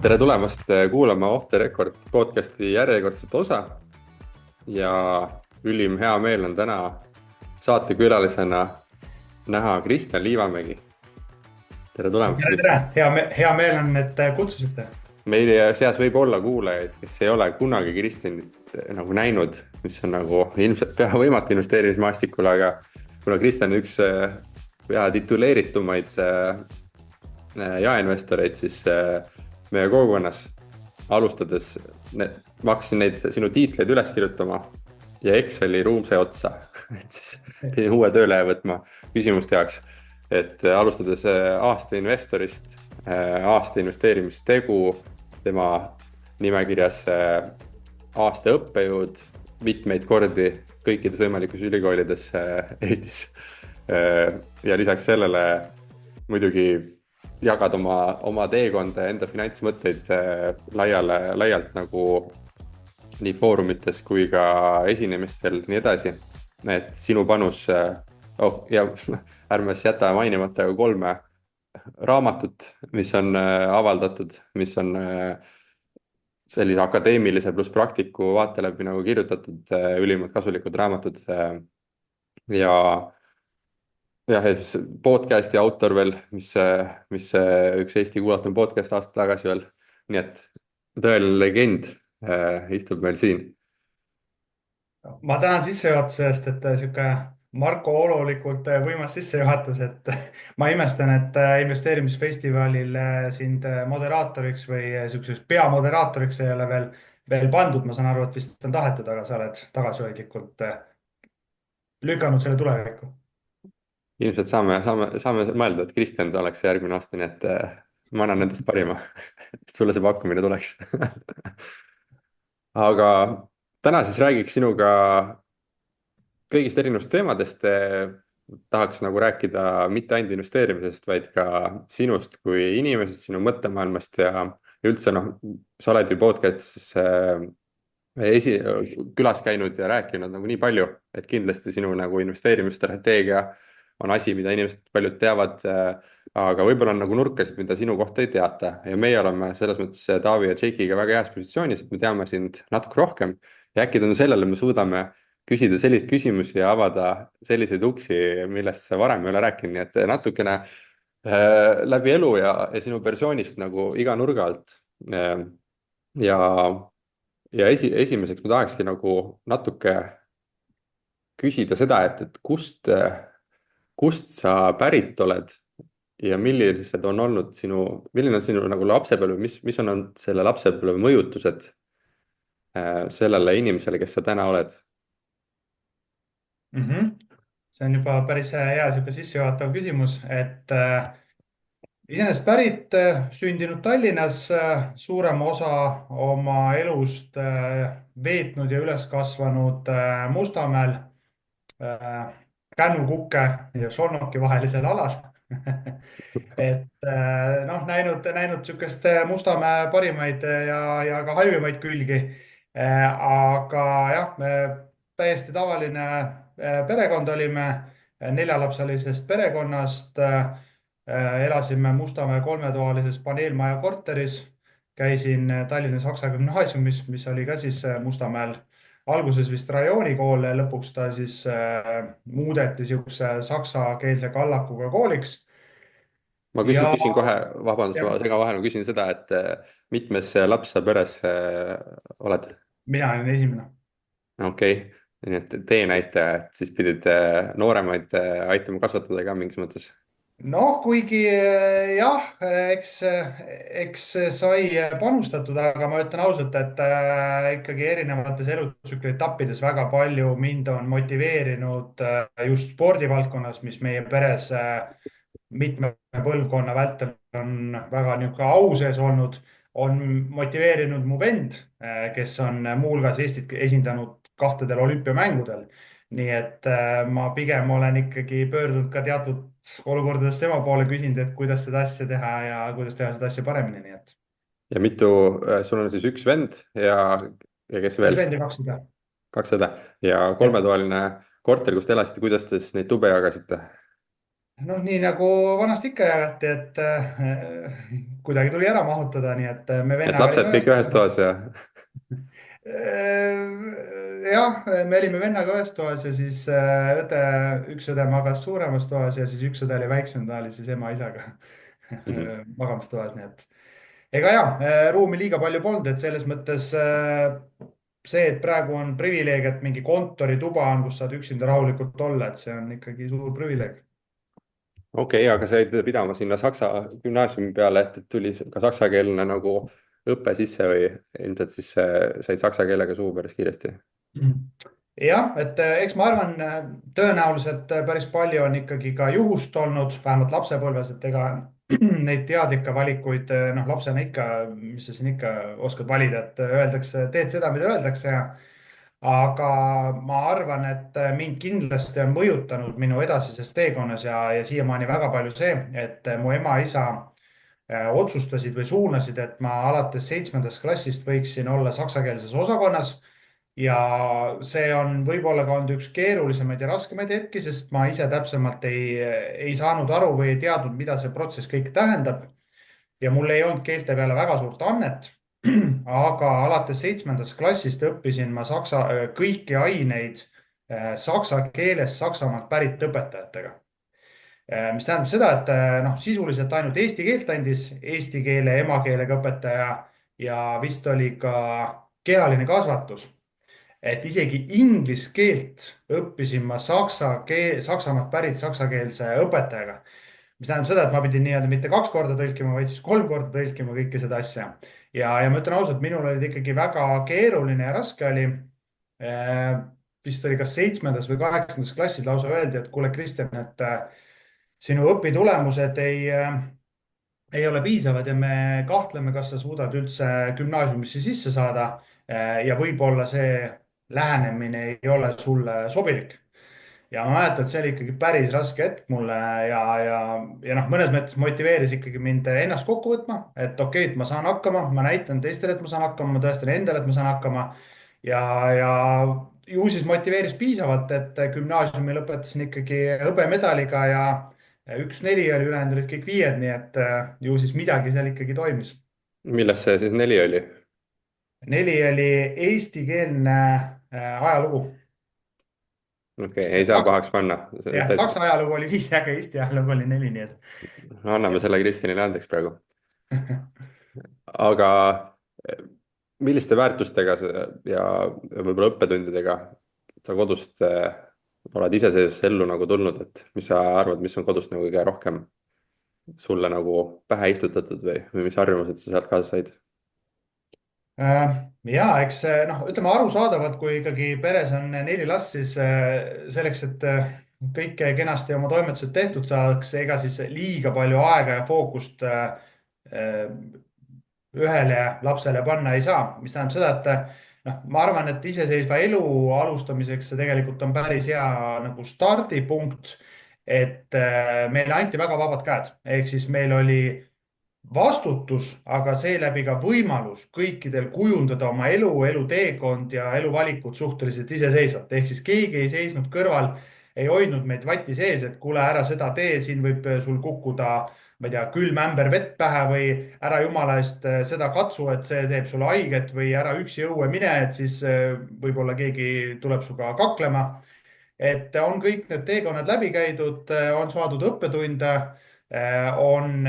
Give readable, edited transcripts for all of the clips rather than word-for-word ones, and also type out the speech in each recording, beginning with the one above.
tere tulemast kuulama Off the Record podcasti järjekordset osa ja ülim hea meel on täna saatekülalisena näha Kristjan Liivamägi. Tere tulemast, tere, Kristjan. tere, hea meel on, et kutsusite. Meie seas võib olla kuulajaid, kes ei ole kunagi Kristjanit nagu näinud, mis on nagu ilmselt pea võimatu investeerimismaastikul, aga kuna Kristjan on üks tituleeritumaid jaeinvestoreid, siis meie kogukonnas alustades ma hakkasin neid sinu tiitleid üles kirjutama ja Exceli ruum sai otsa. Et siis pidin uue tööle võtma küsimuste jaoks, et alustades aasta investorist, aasta investeerimistegu, tema nimekirjas aasta õppejõud, mitmeid kordi kõikides võimalikus ülikoolides Eestis. Ja lisaks sellele muidugi jagad oma teekonda ja enda finantsmõtteid laialt nagu nii foorumites kui ka esinemistel nii edasi. Et sinu panus, ja ärme siis jäta mainimata 3 raamatut, mis on avaldatud, mis on sellise akadeemilise pluss praktiku vaate läbi nagu kirjutatud ülimalt kasulikud raamatud. Ja siis podcasti autor veel, mis üks Eesti kuulatum podcast aasta tagasi veel. Nii et tõeline legend istub meil siin. Ma tänan sissejuhatuse eest, et sihuke Marko Olulikult võimas sissejuhatus, et ma imestan, et investeerimisfestivalil sind moderaatoriks või sihukeseks peamoderaatoriks ei ole veel pandud. Ma saan aru, et vist on tahetud, aga sa oled tagasihoidlikult lükanud selle tulevikku. Ilmselt saame mõelda, et Kristjan oleks järgmine aasta, nii et ma annan endast parima, et sulle see pakkumine tuleks. Aga täna siis räägiks sinuga kõigist erinevast teemadest. Tahaks nagu rääkida mitte ainult investeerimisest, vaid ka sinust kui inimesest, sinu mõttemaailmast ja üldse sa oled ju podcastis külas käinud ja rääkinud nagu nii palju, et kindlasti sinu nagu investeerimisstrateegia on asi, mida inimesed paljud teavad, aga võib-olla on nagu nurkasid, mida sinu kohta ei teata. Ja meie oleme selles mõttes Taavi ja Tšeikiga väga heas positsioonis, et me teame sind natuke rohkem. Ja äkki tänu sellele me suudame küsida sellist küsimusi ja avada selliseid uksi, millest sa varem ei ole rääkinud. Nii et natukene läbi elu ja sinu persoonist nagu iga nurga alt. Ja esimeseks ma tahakski nagu natuke küsida seda, et kust sa pärit oled ja millised on olnud milline on sinu nagu lapsepõlve, mis on olnud selle lapsepõlve mõjutused sellele inimesele, kes sa täna oled? See on juba päris hea sihuke sissejuhatav küsimus, et iseenesest pärit, sündinud Tallinnas, suurema osa oma elust veetnud ja üles kasvanud Mustamäel, Kännu, Kukke ja Solnoki vahelisel alal. Et näinud sihukest Mustamäe parimaid ja ka halvimaid külgi. Aga jah, me täiesti tavaline perekond olime 4-lapselisest perekonnast. Elasime Mustamäe 3-toalises paneelmaja korteris. Käisin Tallinna Saksa Gümnaasiumis, mis oli ka siis Mustamäel alguses vist rajoonikool, lõpuks ta siis muudeti sihukese saksakeelse kallakuga kooliks. Ma küsin kohe, vabandust, ma segan vahele, ma küsin seda, et mitmes laps sa peres oled? Mina olin esimene. Okei, nii et teenäitaja, et siis pidid nooremaid aitama kasvatada ka mingis mõttes. Noh, kuigi jah, eks sai panustatud, aga ma ütlen ausalt, et ikkagi erinevates elutsükli etappides väga palju mind on motiveerinud just spordivaldkonnas, mis meie peres mitme põlvkonna vältel on väga niisugune au sees olnud, on motiveerinud mu vend, kes on muuhulgas Eestit esindanud 2 olümpiamängudel. Nii et ma pigem olen ikkagi pöördunud ka teatud olukordades tema poole, küsinud, et kuidas seda asja teha ja kuidas teha seda asja paremini. Nii et. Ja sul on siis üks vend ja kes veel? Üks vend ja 2 õde. 2 õde ja 3-toaline korter, kus te elasite, kuidas te siis neid tube jagasite? noh, nii nagu vanasti ikka jagati, et kuidagi tuli ära mahutada, nii et me et vennaga lapsed olime kõik ühes ühes toas. toas ja jah, me olime vennaga ühes toas ja siis üks õde magas suuremas toas ja siis üks õde oli väiksem, ta oli siis ema-isaga Mhm. magamistoas, nii et ega ja ruumi liiga palju polnud, et selles mõttes see, et praegu on privileeg, et mingi kontorituba on, kus saad üksinda rahulikult olla, et see on ikkagi suur privileeg. okei, aga sa jäid pidama sinna Saksa gümnaasiumi peale, et tuli ka saksakeelne nagu õpe sisse või ilmselt siis said saksa keelega suhu päris kiiresti? jah, et eks ma arvan, tõenäoliselt päris palju on ikkagi ka juhust olnud, vähemalt lapsepõlves, et ega neid teadlikke valikuid, noh, lapsena ikka, mis sa siin ikka oskad valida, et öeldakse, teed seda, mida öeldakse ja aga ma arvan, et mind kindlasti on mõjutanud minu edasises teekonnas ja siiamaani väga palju see, et mu ema-isa otsustasid või suunasid, et ma alates 7. klassist võiksin olla saksakeelses osakonnas. ja see on võib-olla ka olnud üks keerulisemaid ja raskemaid hetki, sest ma ise täpsemalt ei saanud aru või ei teadnud, mida see protsess kõik tähendab. ja mul ei olnud keelte peale väga suurt annet. aga alates 7. klassist õppisin ma kõiki aineid saksa keeles Saksamaalt pärit õpetajatega. mis tähendab seda, et noh, sisuliselt ainult eesti keelt andis eesti keele emakeelega õpetaja ja vist oli ka kehaline kasvatus. et isegi inglise keelt õppisin ma Saksamaalt pärit saksakeelse õpetajaga. mis tähendab seda, et ma pidin nii-öelda mitte 2 korda tõlkima, vaid siis 3 korda tõlkima kõike seda asja. ja ma ütlen ausalt, minul oli ikkagi väga keeruline ja raske oli. Äh, vist oli kas 7. või 8. klassis lausa öeldi, et kuule, Kristjan, et sinu õpitulemused ei ole piisavad ja me kahtleme, kas sa suudad üldse gümnaasiumisse sisse saada. ja võib-olla see lähenemine ei ole sulle sobilik. ja ma mäletan, et see oli ikkagi päris raske hetk mulle ja noh, mõnes mõttes motiveeris ikkagi mind ennast kokku võtma, et okei, et ma saan hakkama, ma näitan teistele, et ma saan hakkama, ma tõestan endale, et ma saan hakkama. ja ju siis motiveeris piisavalt, et gümnaasiumi lõpetasin ikkagi hõbemedaliga ja 1-4 oli, ülejäänud olid kõik 5, nii et ju siis midagi seal ikkagi toimis. milles see siis 4 oli? 4 oli eestikeelne ajalugu. okei, ei saa Saks-, pahaks panna. jah, Saksa ajalugu oli 5, aga Eesti ajalugu oli 4, nii et anname selle Kristjanile andeks praegu. aga milliste väärtustega ja võib-olla õppetundidega sa kodust oled iseseisvusse ellu nagu tulnud, et mis sa arvad, mis on kodust nagu kõige rohkem sulle nagu pähe istutatud või mis harjumused sa sealt kaasa said? ja eks noh, ütleme arusaadavalt, kui ikkagi peres on 4 last, siis selleks, et kõik kenasti oma toimetused tehtud saaks, ega siis liiga palju aega ja fookust ühele lapsele panna ei saa, mis tähendab seda, et noh, ma arvan, et iseseisva elu alustamiseks see tegelikult on päris hea nagu stardipunkt. et meile anti väga vabad käed, ehk siis meil oli vastutus, aga seeläbi ka võimalus kõikidel kujundada oma elu, eluteekond ja eluvalikud suhteliselt iseseisvalt. ehk siis keegi ei seisnud kõrval, ei hoidnud meid vati sees, et kuule, ära seda tee, siin võib sul kukkuda, ma ei tea, külm ämber vett pähe või ära jumala eest seda katsu, et see teeb sulle haiget või ära üksi õue mine, et siis võib-olla keegi tuleb sinuga kaklema. et on kõik need teekonnad läbi käidud, on saadud õppetunde, on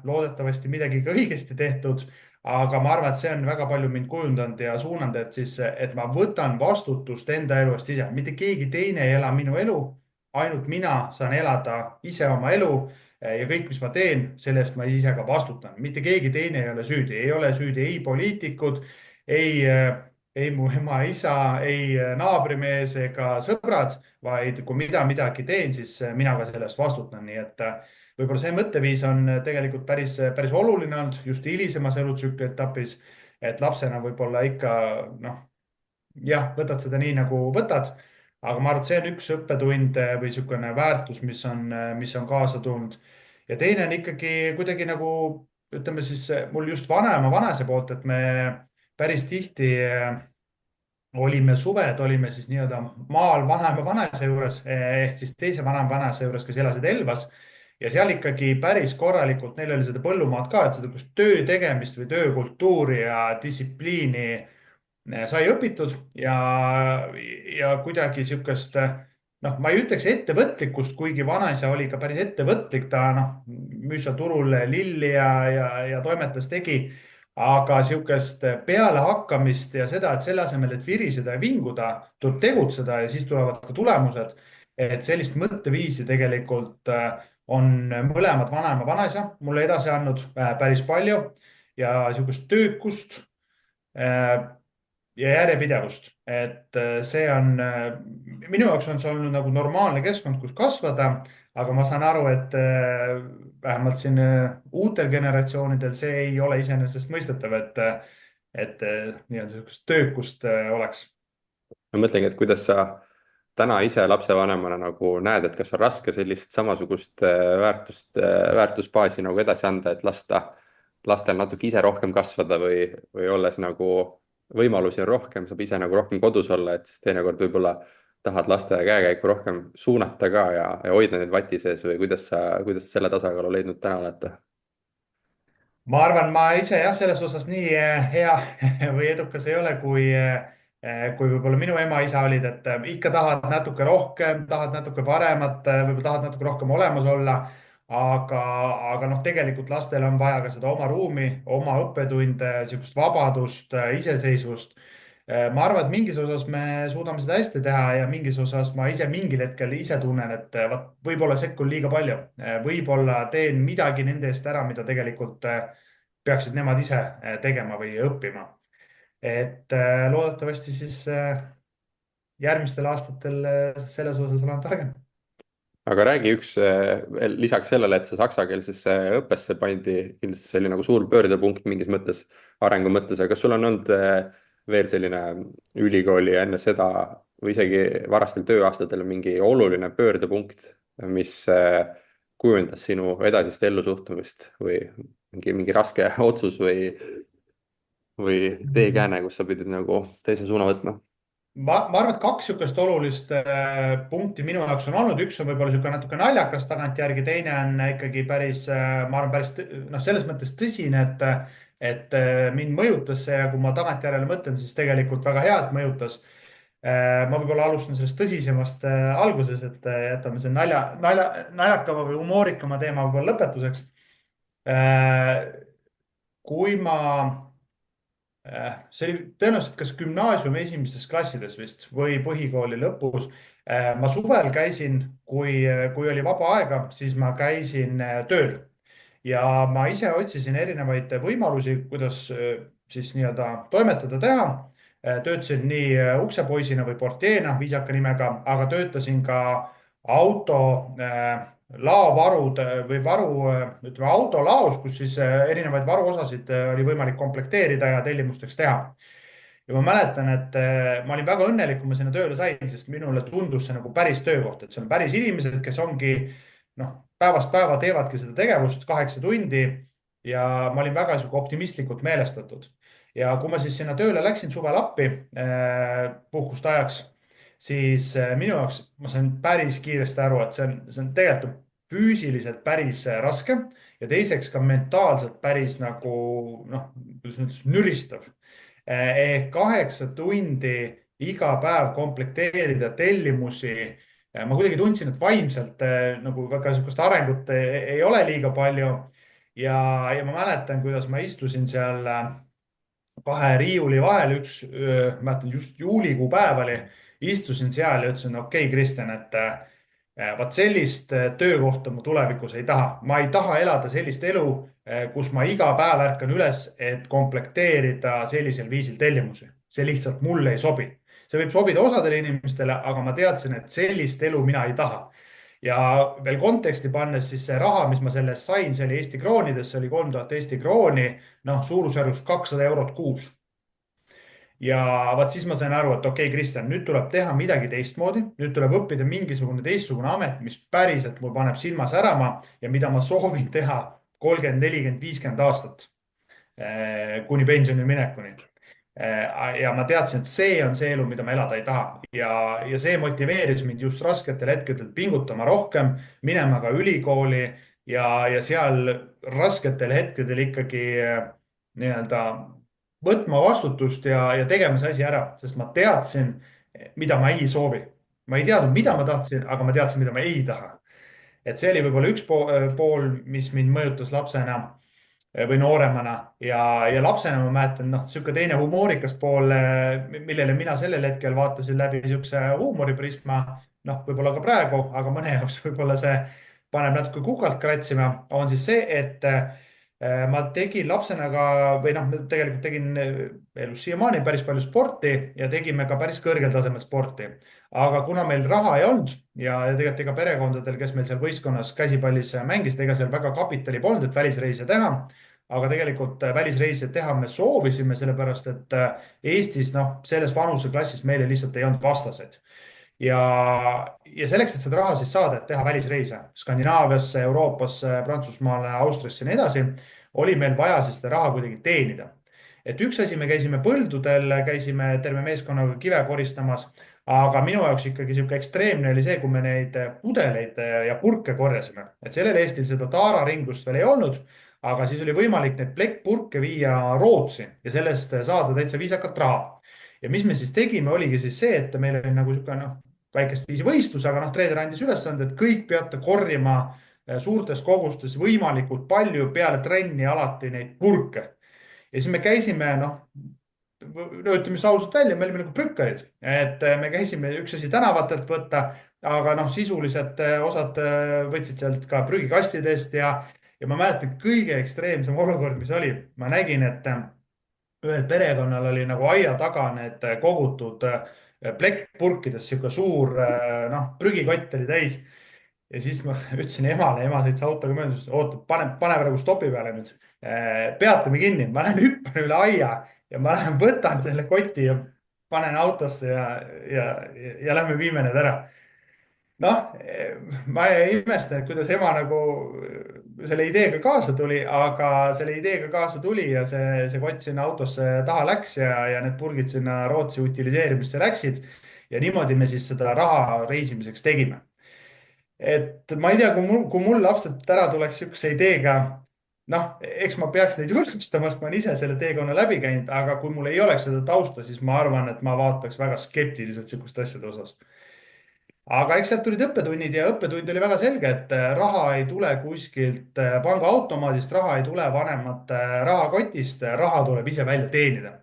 loodetavasti midagi ka õigesti tehtud. aga ma arvan, et see on väga palju mind kujundanud ja suunanud, et siis, et ma võtan vastutust enda elu eest ise, mitte keegi teine ei ela minu elu. ainult mina saan elada ise oma elu ja kõik, mis ma teen, selle eest ma ise ka vastutan, mitte keegi teine ei ole süüdi ei poliitikud, ei ei mu ema-isa, ei naabrimees ega sõbrad, vaid kui midagi teen, siis mina ka selle eest vastutan, nii et võib-olla see mõtteviis on tegelikult päris oluline olnud just hilisemas elutsükli etapis, et lapsena võib-olla ikka noh, jah, võtad seda nii nagu võtad, aga ma arvan, et see on üks õppetund või niisugune väärtus, mis on kaasa tulnud. ja teine on ikkagi kuidagi nagu ütleme siis mul just vanema vanase poolt, et me päris tihti olime suved, olime siis nii-öelda maal vanaema vanase juures ehk siis teise vanaema vanase juures, kes elasid Elvas. ja seal ikkagi päris korralikult, neil oli seda põllumaad ka, et seda töö tegemist või töökultuuri ja distsipliini sai õpitud ja kuidagi sihukest, noh, ma ei ütleks ettevõtlikkust, kuigi vanaisa oli ka päris ettevõtlik, ta noh, müüs seal turul lilli ja toimetas, tegi, aga sihukest pealehakkamist ja seda, et selle asemel, et viriseda ja vinguda, tuleb tegutseda ja siis tulevad ka tulemused. et sellist mõtteviisi tegelikult on mõlemad vanaema, vanaisa mulle edasi andnud päris palju ja sihukest töökust ja järjepidevust, et see on, minu jaoks on see olnud nagu normaalne keskkond, kus kasvada, aga ma saan aru, et vähemalt siin uutel generatsioonidel see ei ole iseenesestmõistetav, et nii-öelda sihukest töökust oleks. ma mõtlengi, et kuidas sa täna ise lapsevanemana nagu näed, et kas on raske sellist samasugust väärtusbaasi nagu edasi anda, et lastel natuke ise rohkem kasvada või olles nagu võimalusi on rohkem, saab ise nagu rohkem kodus olla, et siis teinekord võib-olla tahad laste käekäiku rohkem suunata ka ja hoida neid vati sees või kuidas selle tasakaalu leidnud täna olete? ma arvan, ma ise jah, selles osas nii hea või edukas ei ole, kui võib-olla minu ema-isa olid, et ikka tahad natuke rohkem, tahad natuke paremat, võib-olla tahad natuke rohkem olemas olla. aga noh, tegelikult lastel on vaja ka seda oma ruumi, oma õppetunde, sihukest vabadust, iseseisvust. ma arvan, et mingis osas me suudame seda hästi teha ja mingis osas ma ise mingil hetkel ise tunnen, et vot võib-olla sekkun liiga palju, võib-olla teen midagi nende eest ära, mida tegelikult peaksid nemad ise tegema või õppima. et loodetavasti siis järgmistel aastatel selles osas olen targem. aga räägi veel lisaks sellele, et see saksakeelsesse õppesse pandi, kindlasti see oli nagu suur pöördepunkt mingis mõttes, arengu mõttes, aga kas sul on olnud veel selline ülikooli ja enne seda või isegi varastel tööaastatel mingi oluline pöördepunkt, mis kujundas sinu edasist ellusuhtumist või mingi raske otsus või teekääne, kus sa pidid nagu teise suuna võtma? ma arvan, et kaks sihukest olulist punkti minu jaoks on olnud, üks on võib-olla sihuke natuke naljakas tagantjärgi, teine on ikkagi päris, ma arvan, päris noh, selles mõttes tõsine, et mind mõjutas see ja kui ma tagantjärele mõtlen, siis tegelikult väga hea, et mõjutas. ma võib-olla alustan sellest tõsisemast alguses, et jätame see naljakama või humoorikama teema võib-olla lõpetuseks. kui ma see oli tõenäoliselt kas gümnaasiumi esimestes klassides vist või põhikooli lõpus. ma suvel käisin, kui oli vaba aega, siis ma käisin tööl ja ma ise otsisin erinevaid võimalusi, kuidas siis nii-öelda toimetada, teha. töötasin nii uksepoisina või portjeena viisaka nimega, aga töötasin ka auto laovarud või ütleme autolaos, kus siis erinevaid varuosasid oli võimalik komplekteerida ja tellimusteks teha. ja ma mäletan, et ma olin väga õnnelik, kui ma sinna tööle sain, sest minule tundus see nagu päris töökoht, et see on päris inimesed, kes ongi noh, päevast päeva teevadki seda tegevust 8 tundi ja ma olin väga sihuke optimistlikult meelestatud. ja kui ma siis sinna tööle läksin suvel appi puhkuste ajaks, siis minu jaoks ma sain päris kiiresti aru, et see on tegelikult füüsiliselt päris raske ja teiseks ka mentaalselt päris nagu noh, kuidas nüüd nüristav. ehk 8 tundi iga päev komplekteerida tellimusi. ma kuidagi tundsin, et vaimselt nagu väga sihukest arengut ei ole liiga palju. ja ma mäletan, kuidas ma istusin seal kahe riiuli vahel, mäletan just juulikuu päev oli, istusin seal ja ütlesin, okei, Kristjan, et vot sellist töökohta ma tulevikus ei taha. ma ei taha elada sellist elu, kus ma iga päev ärkan üles, et komplekteerida sellisel viisil tellimusi. see lihtsalt mulle ei sobi. see võib sobida osadele inimestele, aga ma teadsin, et sellist elu mina ei taha. ja veel konteksti pannes, siis see raha, mis ma selle eest sain, see oli Eesti kroonides, see oli 3000 Eesti krooni, noh, suurusjärgus 200 eurot kuus. ja vot siis ma sain aru, et okei, Kristjan, nüüd tuleb teha midagi teistmoodi, nüüd tuleb õppida mingisugune teistsugune amet, mis päriselt mul paneb silma särama ja mida ma soovin teha 30, 40, 50 aastat kuni pensionile minekuni. ja ma teadsin, et see on see elu, mida ma elada ei taha ja see motiveeris mind just rasketel hetkedel pingutama rohkem, minema ka ülikooli ja seal rasketel hetkedel ikkagi nii-öelda võtma vastutust ja tegema see asi ära, sest ma teadsin, mida ma ei soovi. ma ei teadnud, mida ma tahtsin, aga ma teadsin, mida ma ei taha. et see oli võib-olla üks pool, mis mind mõjutas lapsena või nooremana ja lapsena ma mäletan, noh, niisugune teine humoorikas pool, millele mina sellel hetkel vaatasin läbi niisuguse huumoriprisma, noh, võib-olla ka praegu, aga mõne jaoks võib-olla see paneb natuke kukalt kratsima, on siis see, et ma tegin lapsena ka või noh, tegelikult tegin elus siiamaani päris palju sporti ja tegime ka päris kõrgel tasemel sporti. aga kuna meil raha ei olnud ja tegelikult ega perekondadel, kes meil seal võistkonnas käsipallis mängisid, ega seal väga kapitali polnud, et välisreise teha. aga tegelikult välisreise teha me soovisime, sellepärast et Eestis, noh, selles vanuseklassis meile lihtsalt ei olnud vastaseid ja selleks, et seda raha siis saada, et teha välisreise Skandinaaviasse, Euroopasse, Prantsusmaale, Austriasse ja nii edasi, oli meil vaja siis seda raha kuidagi teenida. et üks asi, me käisime põldudel, käisime terve meeskonnaga kive koristamas, aga minu jaoks ikkagi sihuke ekstreemne oli see, kui me neid pudeleid ja purke korjasime, et sellel Eestil seda taararinglust veel ei olnud, aga siis oli võimalik neid plekkpurke viia Rootsi ja sellest saada täitsa viisakalt raha. ja mis me siis tegime, oligi siis see, et meil oli nagu sihuke noh, väikest viisi võistlus, aga noh, treener andis ülesande, et kõik peate korjama suurtes kogustes võimalikult palju peale trenni alati neid purke. ja siis me käisime, noh, no ütleme siis ausalt välja, me olime nagu prükkarid, et me käisime üks asi tänavatelt võtta, aga noh, sisuliselt osad võtsid sealt ka prügikastidest ja ma mäletan kõige ekstreemsem olukord, mis oli, ma nägin, et ühel perekonnal oli nagu aia taga need kogutud plekkpurkides sihuke suur noh, prügikott oli täis. ja siis ma ütlesin emale, ema sõitis autoga mööda, ütles, oota, pane praegu stopi peale nüüd. peatame kinni, ma lähen hüppan üle aia ja ma lähen võtan selle koti ja panen autosse ja lähme viime need ära. noh, ma ei imesta, et kuidas ema nagu selle ideega kaasa tuli, aga selle ideega kaasa tuli ja see kott sinna autosse taha läks ja need purgid sinna Rootsi utiliseerimisse läksid. ja niimoodi me siis seda raha reisimiseks tegime. et ma ei tea, kui mul lapsed täna tuleks sihukese ideega, noh, eks ma peaks neid julgustama, sest ma olen ise selle teekonna läbi käinud, aga kui mul ei oleks seda tausta, siis ma arvan, et ma vaataks väga skeptiliselt sihukeste asjade osas. aga eks sealt tulid õppetunnid ja õppetund oli väga selge, et raha ei tule kuskilt pangaautomaadist, raha ei tule vanemate rahakotist, raha tuleb ise välja teenida.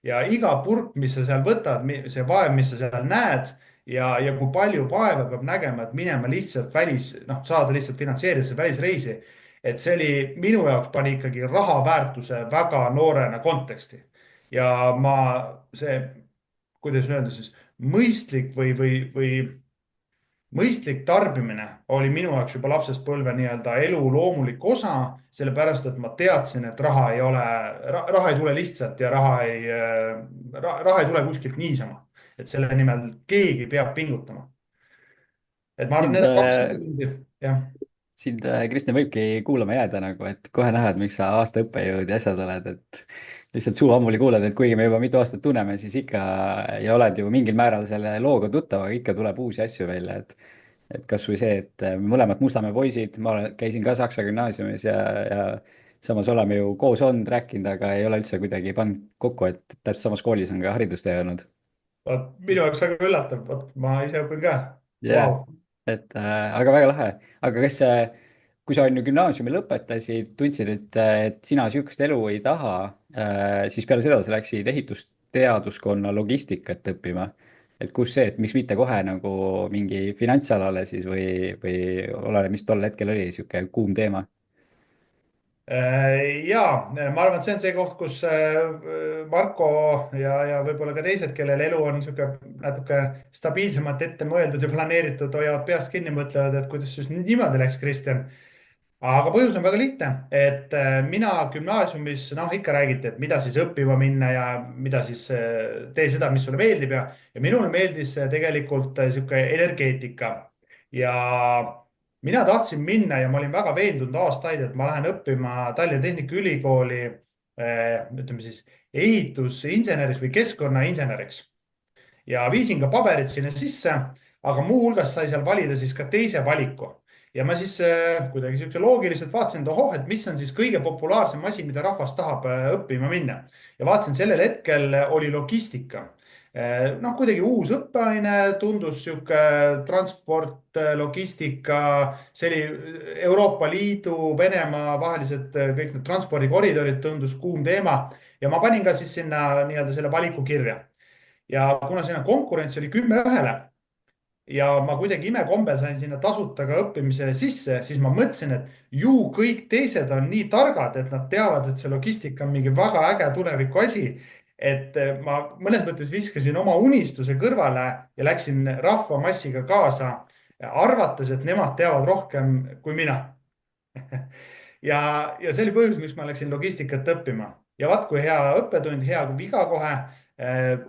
ja iga purk, mis sa seal võtad, see vaev, mis sa seal näed ja kui palju vaeva peab nägema, et minema lihtsalt noh, saada lihtsalt finantseerida seda välisreisi. et see oli minu jaoks, pani ikkagi raha väärtuse väga noorena konteksti. ja kuidas öelda siis, mõistlik või mõistlik tarbimine oli minu jaoks juba lapsest põlve nii-öelda elu loomulik osa, sellepärast et ma teadsin, et raha ei ole, raha ei tule lihtsalt ja raha ei tule kuskilt niisama. et selle nimel keegi peab pingutama. et ma arvan, sind, need on kaks õppetundi, jah. sind, Kristjan, võibki kuulama jääda nagu, et kohe näha, et miks sa aasta õppejõud ja asjad oled, et lihtsalt suu ammuli kuulad, et kuigi me juba mitu aastat tunneme, siis ikka ja oled ju mingil määral selle looga tuttav, aga ikka tuleb uusi asju välja, et kasvõi see, et me mõlemad Mustamäe poisid, käisin ka Saksa gümnaasiumis ja samas oleme ju koos olnud, rääkinud, aga ei ole üldse kuidagi pannud kokku, et täpselt samas koolis on ka haridustee olnud. vot minu jaoks väga üllatav, vot ma ise õpin ka. jah, Vau. et aga väga lahe, aga kas kui sa on ju gümnaasiumi lõpetasid, tundsid, et sina sihukest elu ei taha, siis peale seda sa läksid ehitusteaduskonna logistikat õppima. et kus see, et miks mitte kohe nagu mingi finantsalale siis või oleneb, mis tol hetkel oli sihuke kuum teema? Ja ma arvan, et see on see koht, kus Marko ja võib-olla ka teised, kellel elu on niisugune natuke stabiilsemalt ette mõeldud ja planeeritud, hoiavad peast kinni, mõtlevad, et kuidas siis niimoodi läks, Kristjan. aga põhjus on väga lihtne, et mina gümnaasiumis, noh, ikka räägiti, et mida siis õppima minna ja mida siis tee seda, mis sulle meeldib ja minule meeldis tegelikult sihuke energeetika ja mina tahtsin minna ja ma olin väga veendunud aastaid, et ma lähen õppima Tallinna Tehnikaülikooli ütleme siis ehitusinseneriks või keskkonnainseneriks ja viisin ka paberid sinna sisse, aga muuhulgas sai seal valida siis ka teise valiku. ja ma siis kuidagi sihuke loogiliselt vaatasin, et ohoh, et mis on siis kõige populaarsem asi, mida rahvas tahab õppima minna. ja vaatasin, sellel hetkel oli logistika. noh, kuidagi uus õppeaine, tundus sihuke transport, logistika, see oli Euroopa Liidu, Venemaa vahelised kõik need transpordikoridorid, tundus kuum teema ja ma panin ka siis sinna nii-öelda selle valiku kirja ja kuna sinna konkurents oli 10-1 ja ma kuidagi imekombel sain sinna tasuta ka õppimise sisse, siis ma mõtlesin, et ju kõik teised on nii targad, et nad teavad, et see logistika on mingi väga äge tuleviku asi. et ma mõnes mõttes viskasin oma unistuse kõrvale ja läksin rahvamassiga kaasa, arvates, et nemad teavad rohkem kui mina. ja see oli põhjus, miks ma läksin logistikat õppima ja vaat kui hea õppetund, hea kui viga kohe.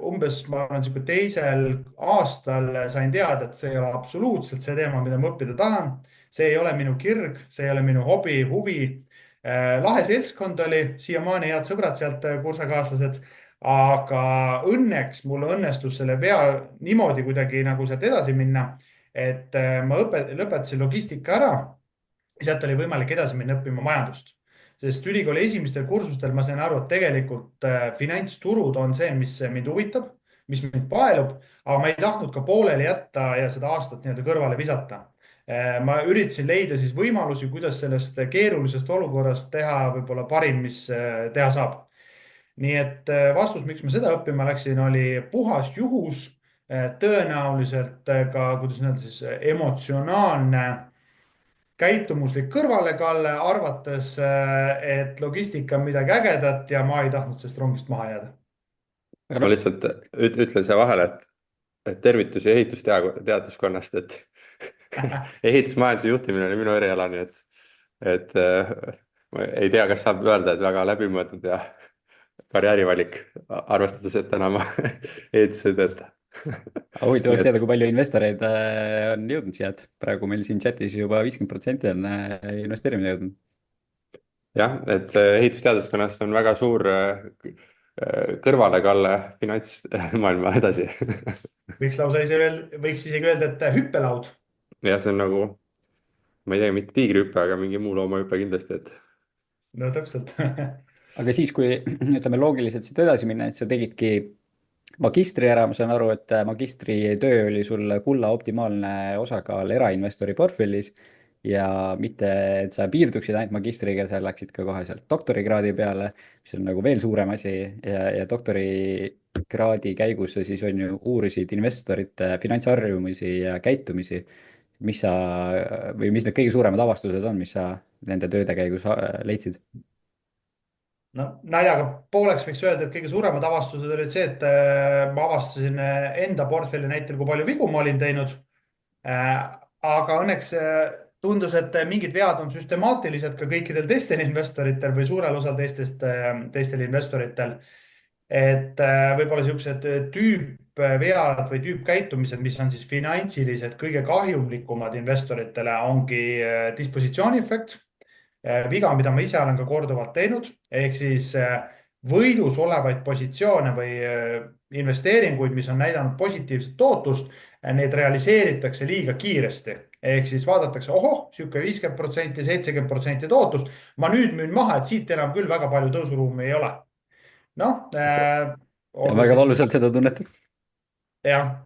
Umbes ma arvan, sihuke teisel aastal sain teada, et see ei ole absoluutselt see teema, mida ma õppida tahan. see ei ole minu kirg, see ei ole minu hobi, huvi. lahe seltskond oli, siiamaani head sõbrad sealt, kursakaaslased. aga õnneks mul õnnestus selle vea niimoodi kuidagi nagu sealt edasi minna, et ma lõpetasin logistika ära. sealt oli võimalik edasi minna õppima majandust, sest ülikooli esimestel kursustel ma sain aru, et tegelikult finantsturud on see, mis mind huvitab, mis mind paelub, aga ma ei tahtnud ka pooleli jätta ja seda aastat nii-öelda kõrvale visata. ma üritasin leida siis võimalusi, kuidas sellest keerulisest olukorrast teha võib-olla parim, mis teha saab. nii et vastus, miks ma seda õppima läksin, oli puhas juhus, tõenäoliselt ka, kuidas öelda siis, emotsionaalne käitumuslik kõrvalekalle, arvates, et logistika on midagi ägedat ja ma ei tahtnud sellest rongist maha jääda. ma lihtsalt ütlen siia vahele, et tervitusi ehitusteaduskonnast, et ehitusmajanduse juhtimine oli minu eriala, nii et ma ei tea, kas saab öelda, et väga läbimõeldud ja karjäärivalik, arvestades, et täna ma ehituses ei tööta. huvitav oleks teada, kui palju investoreid on jõudnud siia, et praegu meil siin chatis juba 50% on investeerimine jõudnud. jah, et ehitusteaduskonnast on väga suur kõrvalekalle finantsmaailma edasi. võiks isegi öelda, et hüppelaud. jah, see on nagu, ma ei tea, mitte tiigrihüpe, aga mingi muu loomahüpe kindlasti, et. no täpselt. aga siis, kui ütleme loogiliselt siit edasi minna, et sa tegidki magistri ära, ma saan aru, et magistritöö oli sul kulla optimaalne osakaal erainvestori portfellis ja mitte, et sa piirduksid ainult magistriga, sa läksid ka kohe sealt doktorikraadi peale, mis on nagu veel suurem asi ja doktorikraadi käigus sa siis on ju uurisid investorite finantsharjumusi ja käitumisi. mis need kõige suuremad avastused on, mis sa nende tööde käigus leidsid? no naljaga pooleks võiks öelda, et kõige suuremad avastused olid see, et ma avastasin enda portfelli näitel, kui palju vigu ma olin teinud. aga õnneks tundus, et mingid vead on süstemaatilised ka kõikidel teistel investoritel või suurel osal teistel investoritel. et võib-olla siuksed tüüpvead või tüüpkäitumised, mis on siis finantsiliselt kõige kahjumlikumad investoritele, ongi dispositsiooniefekt. viga, mida ma ise olen ka korduvalt teinud, ehk siis võidus olevaid positsioone või investeeringuid, mis on näidanud positiivset tootlust, need realiseeritakse liiga kiiresti. ehk siis vaadatakse, ohoh, sihuke 50%, 70% tootlust. ma nüüd müün maha, et siit enam küll väga palju tõusuruumi ei ole. noh. väga valusalt seda tunnetab. jah.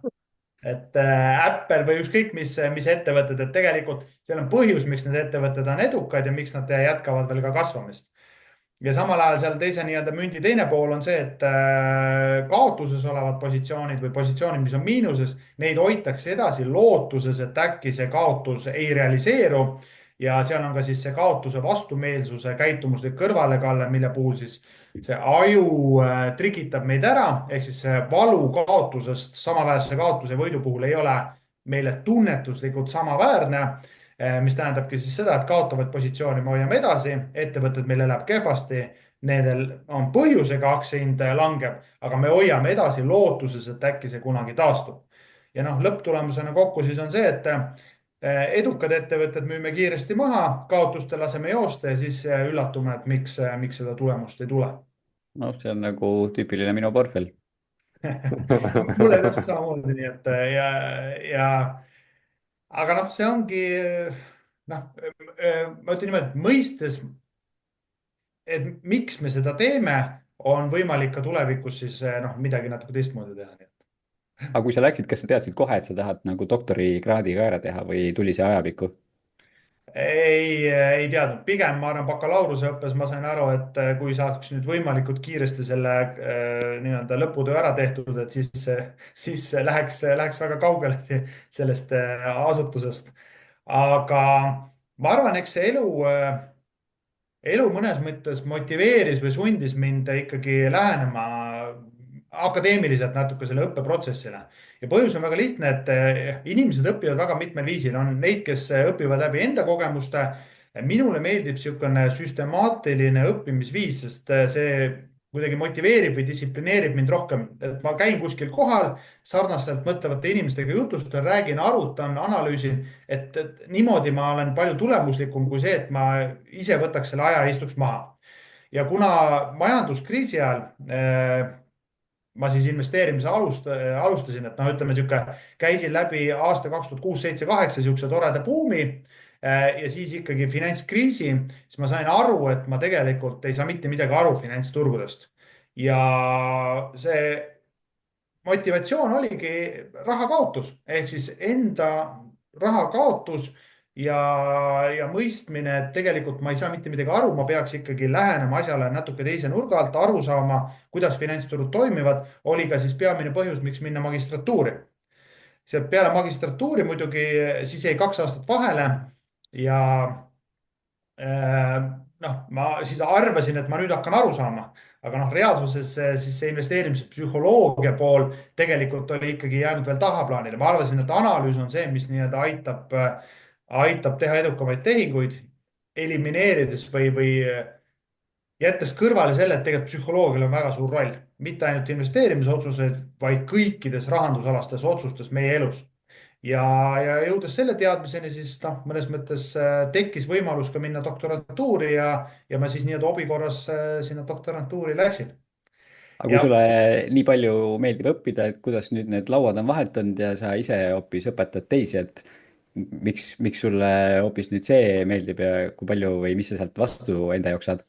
et Apple või ükskõik mis ettevõtted, et tegelikult seal on põhjus, miks need ettevõtted on edukad ja miks nad jätkavad veel ka kasvamist. ja samal ajal seal teise nii-öelda mündi teine pool on see, et kaotuses olevad positsioonid või positsioonid, mis on miinuses, neid hoitakse edasi lootuses, et äkki see kaotus ei realiseeru. ja seal on ka siis see kaotuse vastumeelsuse käitumuslik kõrvalekalle, mille puhul siis see aju trikitab meid ära, ehk siis see valu kaotusest samaväärse kaotuse võidu puhul ei ole meile tunnetuslikult samaväärne, mis tähendabki siis seda, et kaotavaid positsioone me hoiame edasi, ettevõtted meil elab kehvasti, nendel on põhjusega aktsiahind langeb, aga me hoiame edasi lootuses, et äkki see kunagi taastub. ja noh, lõpptulemusena kokku siis on see, et edukad ettevõtted müüme kiiresti maha, kaotuste laseme joosta ja siis üllatume, et miks seda tulemust ei tule. noh, see on nagu tüüpiline minu portfell. mulle täpselt samamoodi, nii et ja aga noh, see ongi noh, ma ütlen niimoodi, et mõistes, et miks me seda teeme, on võimalik ka tulevikus siis noh, midagi natuke teistmoodi teha, nii et. aga kui sa läksid, kas sa teadsid kohe, et sa tahad nagu doktorikraadi ka ära teha või tuli see ajapikku? ei teadnud, pigem ma arvan, bakalaureuseõppes ma sain aru, et kui saaks nüüd võimalikult kiiresti selle nii-öelda lõputöö ära tehtud, et siis läheks väga kaugele sellest asutusest. aga ma arvan, eks see elu mõnes mõttes motiveeris või sundis mind ikkagi lähenema akadeemiliselt natuke selle õppeprotsessile. ja põhjus on väga lihtne, et inimesed õpivad väga mitmel viisil, on neid, kes õpivad läbi enda kogemuste. minule meeldib niisugune süstemaatiline õppimisviis, sest see kuidagi motiveerib või distsiplineerib mind rohkem, et ma käin kuskil kohal, sarnaselt mõtlevate inimestega jutustan, räägin, arutan, analüüsin, et niimoodi ma olen palju tulemuslikum kui see, et ma ise võtaks selle aja ja istuks maha. ja kuna majanduskriisi ajal ma siis investeerimise alustasin, et noh, ütleme sihuke, käisin läbi aasta 2006, 7, 8 sihukese toreda buumi ja siis ikkagi finantskriisi, siis ma sain aru, et ma tegelikult ei saa mitte midagi aru finantsturgudest. ja see motivatsioon oligi raha kaotus ehk siis enda raha kaotus ja, ja mõistmine, et tegelikult ma ei saa mitte midagi aru, ma peaks ikkagi lähenema asjale natuke teise nurga alt, aru saama, kuidas finantsturud toimivad, oli ka siis peamine põhjus, miks minna magistratuuri. sealt peale magistratuuri muidugi siis jäi 2 aastat vahele ja noh, ma siis arvasin, et ma nüüd hakkan aru saama, aga noh, reaalsuses siis see investeerimise psühholoogia pool tegelikult oli ikkagi jäänud veel tahaplaanile. ma arvasin, et analüüs on see, mis nii-öelda aitab teha edukamaid tehinguid, elimineerides või jättes kõrvale selle, et tegelikult psühholoogial on väga suur roll, mitte ainult investeerimisotsused, vaid kõikides rahandusalastes otsustes meie elus. ja jõudes selle teadmiseni, siis noh, mõnes mõttes tekkis võimalus ka minna doktorantuuri ja ma siis nii-öelda hobi korras sinna doktorantuuri läksin. aga kui ja sulle nii palju meeldib õppida, et kuidas nüüd need lauad on vahetunud ja sa ise hoopis õpetad teisi, et miks sulle hoopis nüüd see meeldib ja kui palju või mis sa sealt vastu enda jaoks saad?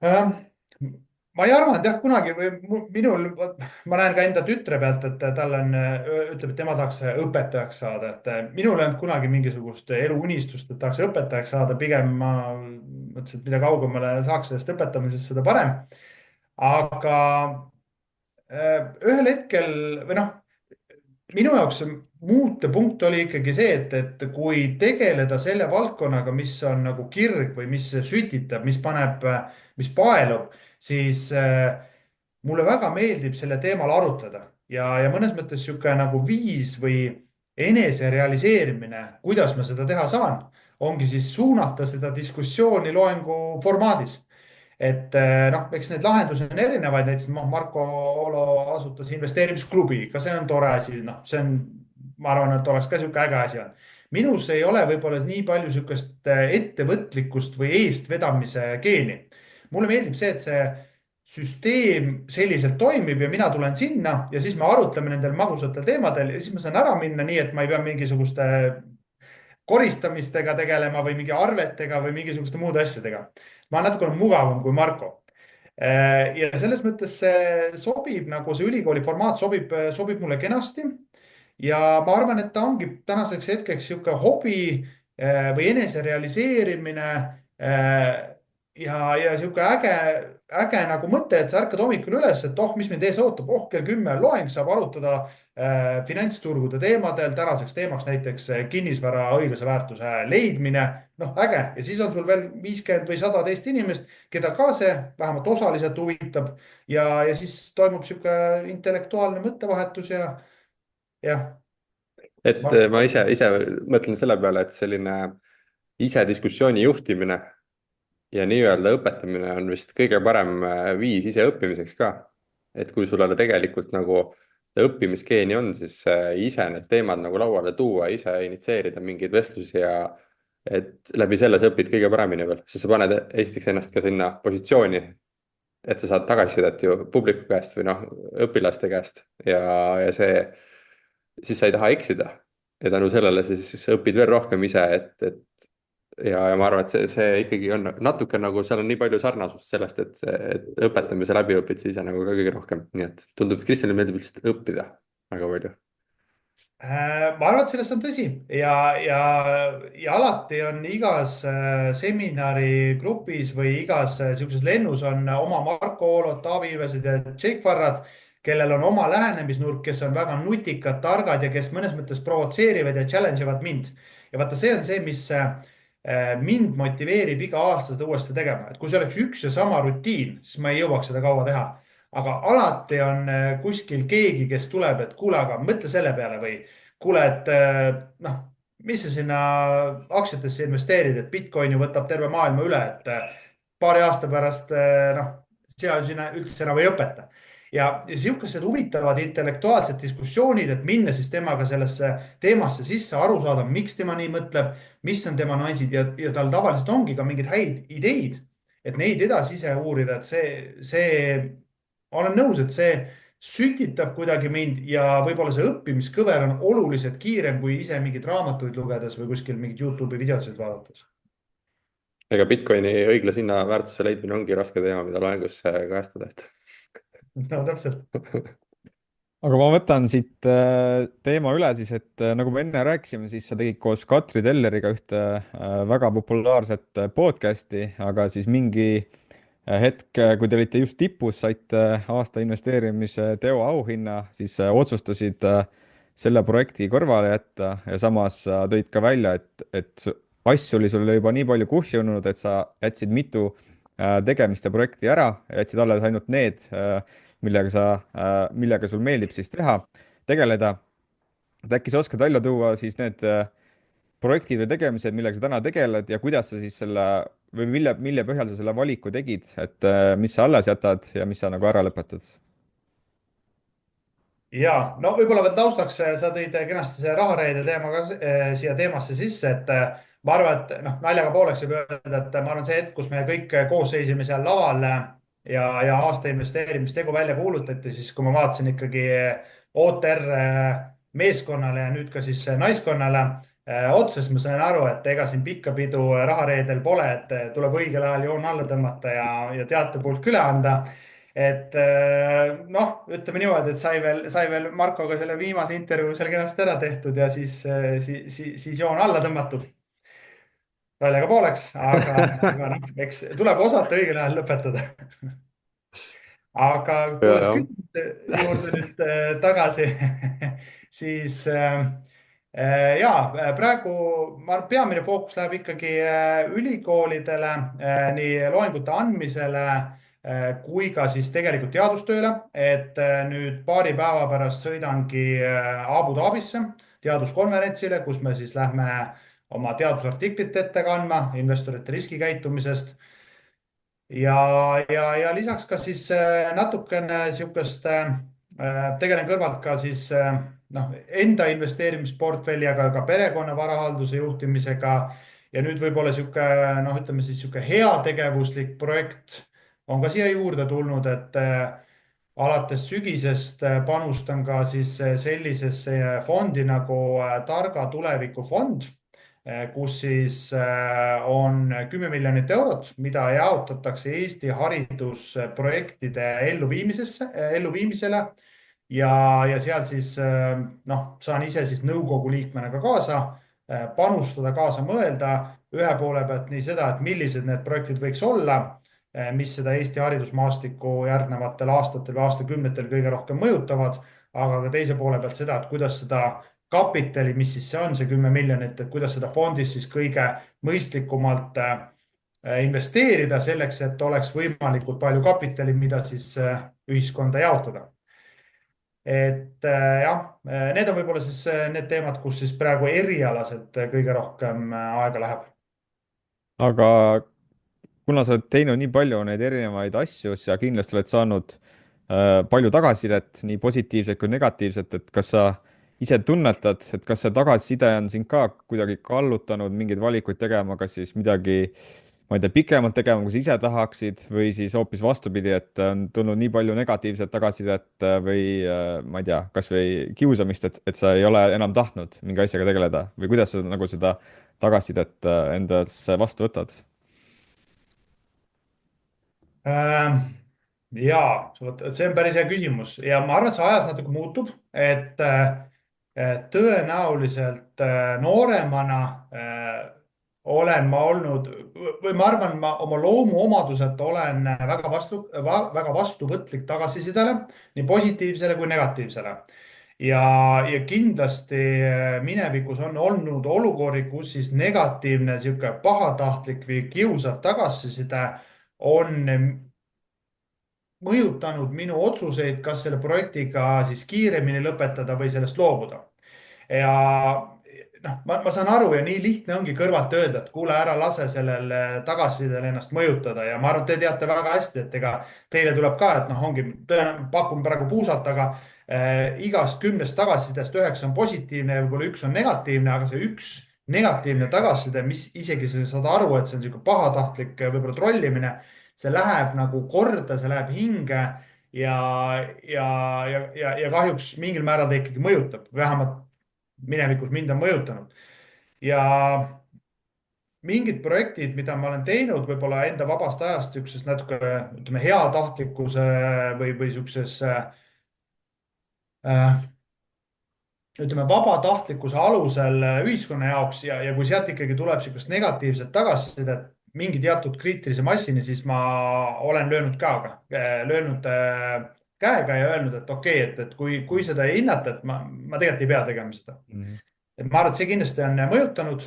Ähm, ma ei arvanud jah kunagi või minul, ma näen ka enda tütre pealt, et tal on, ütleb, et tema tahaks õpetajaks saada, et minul ei olnud kunagi mingisugust eluunistust, et tahaks õpetajaks saada, pigem ma mõtlesin, et mida kaugemale saaks sellest õpetamisest, seda parem. aga ühel hetkel või noh, minu jaoks see muutepunkt oli ikkagi see, et kui tegeleda selle valdkonnaga, mis on nagu kirg või mis sütitab, mis paneb, mis paelub, siis mulle väga meeldib selle teemal arutleda ja mõnes mõttes sihuke nagu viis või eneserealiseerimine, kuidas ma seda teha saan, ongi siis suunata seda diskussiooni loengu formaadis. et noh, eks neid lahendusi on erinevaid, näiteks Marko Olo asutas investeerimisklubi, ka see on tore asi, noh, see on, ma arvan, et oleks ka sihuke äge asi on. minus ei ole võib-olla nii palju sihukest ettevõtlikkust või eestvedamise geeni. mulle meeldib see, et see süsteem selliselt toimib ja mina tulen sinna ja siis me arutleme nendel magusatel teemadel ja siis ma saan ära minna nii, et ma ei pea mingisuguste koristamistega tegelema või mingi arvetega või mingisuguste muude asjadega. ma olen natukene mugavam kui Marko. ja selles mõttes see sobib, nagu see ülikooli formaat sobib mulle kenasti. ja ma arvan, et ta ongi tänaseks hetkeks sihuke hobi või eneserealiseerimine ja sihuke äge nagu mõte, et sa ärkad hommikul üles, et oh, mis mind ees ootab, oh, kell 10 on loeng, saab arutada finantsturgude teemadel, tänaseks teemaks näiteks kinnisvara õiglase väärtuse leidmine. noh, äge, ja siis on sul veel 50 või 100 teist inimest, keda ka see vähemalt osaliselt huvitab ja siis toimub sihuke intellektuaalne mõttevahetus ja jah. et ma ise mõtlen selle peale, et selline ise diskussiooni juhtimine ja nii-öelda õpetamine on vist kõige parem viis ise õppimiseks ka. et kui sul tegelikult nagu õppimisgeeni on, siis ise need teemad nagu lauale tuua, ise initsieerida mingeid vestlusi ja et läbi selle sa õpid kõige paremini veel, sest sa paned esiteks ennast ka sinna positsiooni, et sa saad tagasisidet ju publiku käest või noh, õpilaste käest ja see, siis sa ei taha eksida. ja tänu sellele siis õpid veel rohkem ise, ja ma arvan, et see ikkagi on natuke nagu seal on nii palju sarnasust sellest, et õpetamise läbi õpid sa ise nagu ka kõige rohkem, nii et tundub, et Kristjanile meeldib lihtsalt õppida väga palju. Ma arvan, et sellest on tõsi ja alati on igas seminari grupis või igas sihukeses lennus on oma Marko Oolod, Taavi Ilvesed ja Jake Varrad, kellel on oma lähenemisnurk, kes on väga nutikad, targad ja kes mõnes mõttes provotseerivad ja challenge ivad mind. ja vaata, see on see, mis mind motiveerib iga aasta seda uuesti tegema, et kui see oleks üks ja sama rutiin, siis ma ei jõuaks seda kaua teha, aga alati on kuskil keegi, kes tuleb, et kuule, aga mõtle selle peale või kuule, et noh, mis sa sinna aktsiatesse investeerid, et Bitcoin ju võtab terve maailma üle, et paari aasta pärast noh, sina sinna üldse enam ei õpeta. ja sihukesed huvitavad intellektuaalsed diskussioonid, et minna siis temaga sellesse teemasse sisse, aru saada, miks tema nii mõtleb, mis on tema nüansid ja tal tavaliselt ongi ka mingeid häid ideid, et neid edasi ise uurida, et olen nõus, et see sütitab kuidagi mind ja võib-olla see õppimiskõver on oluliselt kiirem kui ise mingeid raamatuid lugedes või kuskil mingeid Youtube'i videosid vaadates. ega Bitcoini õiglase hinna väärtuse leidmine ongi raske teema, mida loengus kajastada, et. no täpselt. aga ma võtan siit teema üle siis, et nagu me enne rääkisime, siis sa tegid koos Katri Telleriga ühte väga populaarset podcast'i, aga siis mingi hetk, kui te olite just tipus, saite aasta investeerimise Teo auhinna, siis otsustasid selle projekti kõrvale jätta ja samas tõid ka välja, et asju oli sulle juba nii palju kuhjunud, et sa jätsid mitu tegemist ja projekti ära, jätsid alles ainult need, millega sul meeldib siis tegeleda. et äkki sa oskad välja tuua siis need projektid või tegemised, millega sa täna tegeled ja kuidas sa siis selle või mille põhjal sa selle valiku tegid, et mis sa alles jätad ja mis sa nagu ära lõpetad? ja no võib-olla veel taustaks, sa tõid kenasti see rahareide teema ka siia teemasse sisse, et ma arvan, et noh, naljaga pooleks võib öelda, et ma arvan, see hetk, kus me kõik koos seisime seal laval ja aasta investeerimistegu välja kuulutati, siis kui ma vaatasin ikkagi OTR meeskonnale ja nüüd ka siis naiskonnale otsa, siis ma sain aru, et ega siin pikka pidu rahareedel pole, et tuleb õigel ajal joon alla tõmmata ja teatepulk üle anda. et noh, ütleme niimoodi, et sai veel Markoga selle viimase intervjuu seal kenasti ära tehtud ja siis joon alla tõmmatud. naljaga pooleks, aga noh, eks tuleb osata õigel ajal lõpetada. aga tulles küsimuste juurde nüüd tagasi, siis ja praegu peamine fookus läheb ikkagi ülikoolidele, nii loengute andmisele kui ka siis tegelikult teadustööle, et nüüd paari päeva pärast sõidangi Abu Dhabisse teaduskonverentsile, kus me siis lähme oma teadusartiklit ette kandma investorite riskikäitumisest ja lisaks ka siis natukene sihukest, tegelen kõrvalt ka siis noh, enda investeerimisportfelli, aga ka perekonna varahalduse juhtimisega. ja nüüd võib-olla sihuke noh, ütleme siis sihuke heategevuslik projekt on ka siia juurde tulnud, et alates sügisest panustan ka siis sellisesse fondi nagu Targa Tuleviku Fond, kus siis on 10 miljonit eurot, mida jaotatakse Eesti haridusprojektide elluviimisele ja seal siis noh, saan ise siis nõukogu liikmena ka kaasa panustada, kaasa mõelda ühe poole pealt nii seda, et millised need projektid võiks olla, mis seda Eesti haridusmaastikku järgnevatel aastatel või aastakümnetel kõige rohkem mõjutavad, aga ka teise poole pealt seda, et kuidas seda kapitali, mis siis see on, see 10 miljonit, et kuidas seda fondis siis kõige mõistlikumalt investeerida selleks, et oleks võimalikult palju kapitali, mida siis ühiskonda jaotada. et jah, need on võib-olla siis need teemad, kus siis praegu erialaselt kõige rohkem aega läheb. aga kuna sa oled teinud nii palju neid erinevaid asju, sa kindlasti oled saanud palju tagasisidet, nii positiivset kui negatiivset, et kas sa ise tunnetad, et kas see tagasiside on sind ka kuidagi kallutanud mingeid valikuid tegema, kas siis midagi, ma ei tea, pikemalt tegema, kui sa ise tahaksid, või siis hoopis vastupidi, et on tulnud nii palju negatiivset tagasisidet või ma ei tea, kasvõi kiusamist, et sa ei ole enam tahtnud mingi asjaga tegeleda või kuidas sa nagu seda tagasisidet endasse vastu võtad? Äh, jaa, vot see on päris hea küsimus ja ma arvan, et see ajas natuke muutub, et tõenäoliselt nooremana olen ma olnud või ma arvan, ma oma loomuomaduselt olen väga vastuvõtlik tagasisidele, nii positiivsele kui negatiivsele. ja, ja kindlasti minevikus on olnud olukordi, kus siis negatiivne, sihuke pahatahtlik või kiusav tagasiside on mõjutanud minu otsuseid, kas selle projektiga siis kiiremini lõpetada või sellest loobuda. ja noh, ma saan aru ja nii lihtne ongi kõrvalt öelda, et kuule, ära lase sellel tagasisidel ennast mõjutada ja ma arvan, et te teate väga hästi, et ega teile tuleb ka, et noh, ongi, pakun praegu puusalt, aga igast 10 tagasisidest 9 on positiivne ja võib-olla 1 on negatiivne, aga see 1 negatiivne tagasiside, mis isegi sa saad aru, et see on niisugune pahatahtlik võib-olla trollimine, see läheb nagu korda, see läheb hinge ja, ja kahjuks mingil määral ta ikkagi mõjutab, vähemalt minevikus mind on mõjutanud. ja mingid projektid, mida ma olen teinud võib-olla enda vabast ajast, siukses natuke, ütleme, heatahtlikkuse või siukses ütleme, vabatahtlikkuse alusel ühiskonna jaoks ja kui sealt ikkagi tuleb siukest negatiivset tagasisidet mingi teatud kriitilise massini, siis ma olen löönud käega ja öelnud, et okei, et kui seda ei hinnata, et ma tegelikult ei pea tegema seda. Et ma arvan, et see kindlasti on mõjutanud.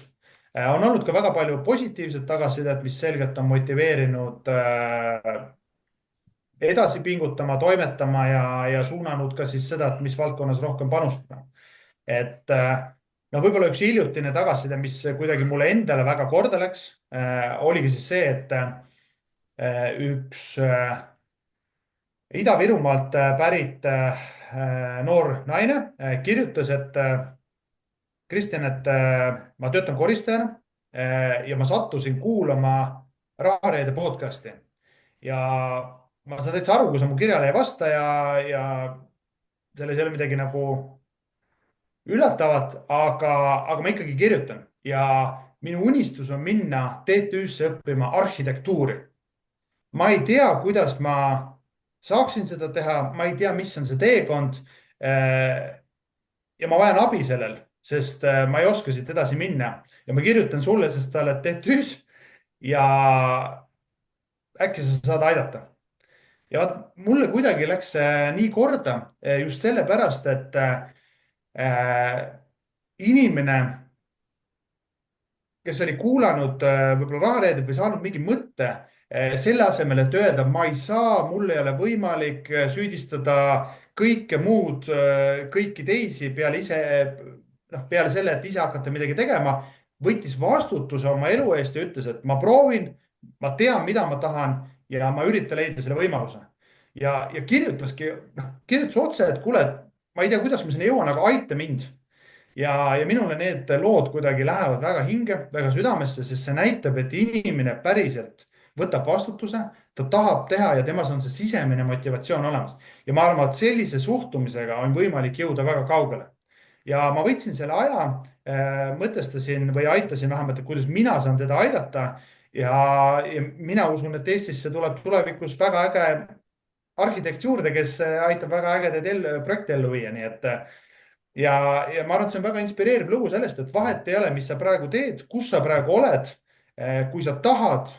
On olnud ka väga palju positiivset tagasisidet, mis selgelt on motiveerinud edasi pingutama, toimetama ja suunanud ka siis seda, et mis valdkonnas rohkem panustada. Et no võib-olla üks hiljutine tagasiside, mis kuidagi mulle endale väga korda läks, oligi siis see, et üks Ida-Virumaalt pärit noor naine kirjutas, et Kristjan, et ma töötan koristajana ja ma sattusin kuulama Rahareede podcasti ja ma saan täitsa aru, kui sa mu kirjale ei vasta ja selles ei ole midagi nagu üllatavat, aga ma ikkagi kirjutan ja minu unistus on minna TTÜ-sse õppima arhitektuuri. Ma ei tea, kuidas ma saaksin seda teha, ma ei tea, mis on see teekond. Ja ma vajan abi sellel, sest ma ei oska siit edasi minna ja ma kirjutan sulle, sest sa oled TTÜ-s ja äkki sa saad aidata. Ja mulle kuidagi läks nii korda just sellepärast, et inimene, kes oli kuulanud võib-olla Rahareedet või saanud mingi mõtte selle asemel, et öelda, ma ei saa, mul ei ole võimalik süüdistada kõike muud, kõiki teisi peale selle, et ise hakata midagi tegema, võttis vastutuse oma elu eest ja ütles, et ma proovin, ma tean, mida ma tahan ja ma üritan leida selle võimaluse. Ja kirjutas otse, et kuule, ma ei tea, kuidas ma sinna jõuan, aga aita mind. Ja minule need lood kuidagi lähevad väga hinge, väga südamesse, sest see näitab, et inimene päriselt võtab vastutuse, ta tahab teha ja temas on see sisemine motivatsioon olemas. Ja ma arvan, et sellise suhtumisega on võimalik jõuda väga kaugele. Ja ma võtsin selle aja, mõtestasin või aitasin vähemalt, et kuidas mina saan teda aidata. Ja mina usun, et Eestisse tuleb tulevikus väga äge arhitekt juurde, kes aitab väga ägedaid projekte ellu viia, nii et ja ma arvan, et see on väga inspireeriv lugu sellest, et vahet ei ole, mis sa praegu teed, kus sa praegu oled. Kui sa tahad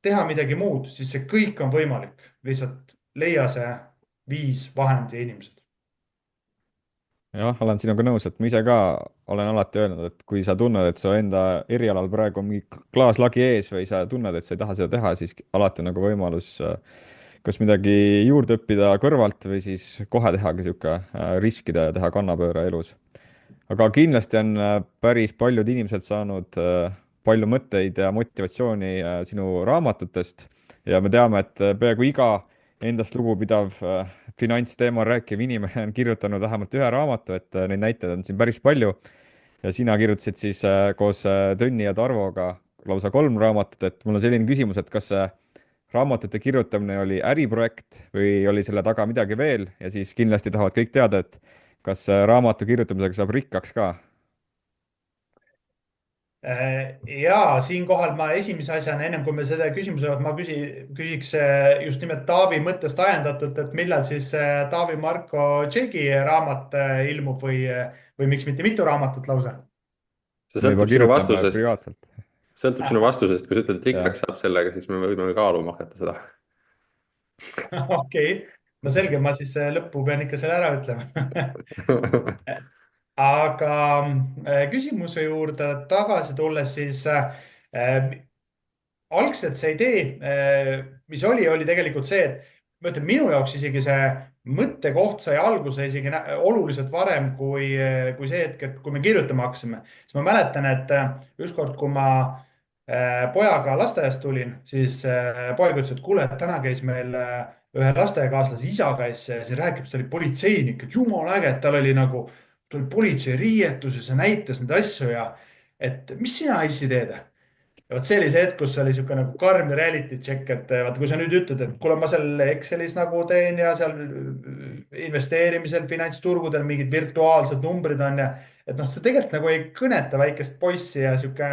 teha midagi muud, siis see kõik on võimalik. Lihtsalt leia see viis, vahend ja inimesed. Jah, olen sinuga nõus, et ma ise ka olen alati öelnud, et kui sa tunned, et su enda erialal praegu on mingi klaaslagi ees või sa tunned, et sa ei taha seda teha, siis alati on nagu võimalus kas midagi juurde õppida kõrvalt või siis kohe tehagi niisugune riskida ja teha kannapööre elus. Aga kindlasti on päris paljud inimesed saanud palju mõtteid ja motivatsiooni sinu raamatutest ja me teame, et peaaegu iga endast lugupidav finantsteemal rääkiv inimene on kirjutanud vähemalt ühe raamatu, et neid näiteid on siin päris palju. ja sina kirjutasid siis koos Tõnni ja Tarvoga lausa 3 raamatut, et mul on selline küsimus, et kas see raamatute kirjutamine oli äriprojekt või oli selle taga midagi veel ja siis kindlasti tahavad kõik teada, et kas raamatu kirjutamisega saab rikkaks ka? Ja siinkohal ma esimese asjana, ennem kui me seda küsimuse, ma küsiks just nimelt Taavi mõttest ajendatult, et millal siis Taavi Marko Tšegi raamat ilmub või miks mitte mitu raamatut lausa? see me juba sõltub sinu kirjutame vastusest, privaatselt. sõltub sinu vastusest, kui sa ütled, et Jah. rikkaks saab sellega, siis me võime kaaluma hakata seda. Okei, no selge, ma siis lõppu pean ikka selle ära ütlema. Aga küsimuse juurde tagasi tulles, siis algselt see idee, mis oli tegelikult see, et ma ütlen, minu jaoks isegi see mõttekoht sai alguse isegi oluliselt varem kui see hetk, et kui me kirjutama hakkasime. siis ma mäletan, et ükskord, kui ma pojaga lasteaiast tulin, siis poeg ütles, et kuule, et täna käis meil ühe lasteaiakaaslase isa käis siin rääkimas, ta oli politseinik, et jumala äge, et tal oli nagu, ta oli politseiriietuses ja näitas neid asju ja et mis sina issi teed? ja vot see oli see hetk, kus oli niisugune nagu karm reality check, et vaata, kui sa nüüd ütled, et kuule, ma seal Excelis nagu teen ja seal investeerimisel, finantsturgudel mingid virtuaalsed numbrid on ja et noh, see tegelikult nagu ei kõneta väikest poissi ja sihuke.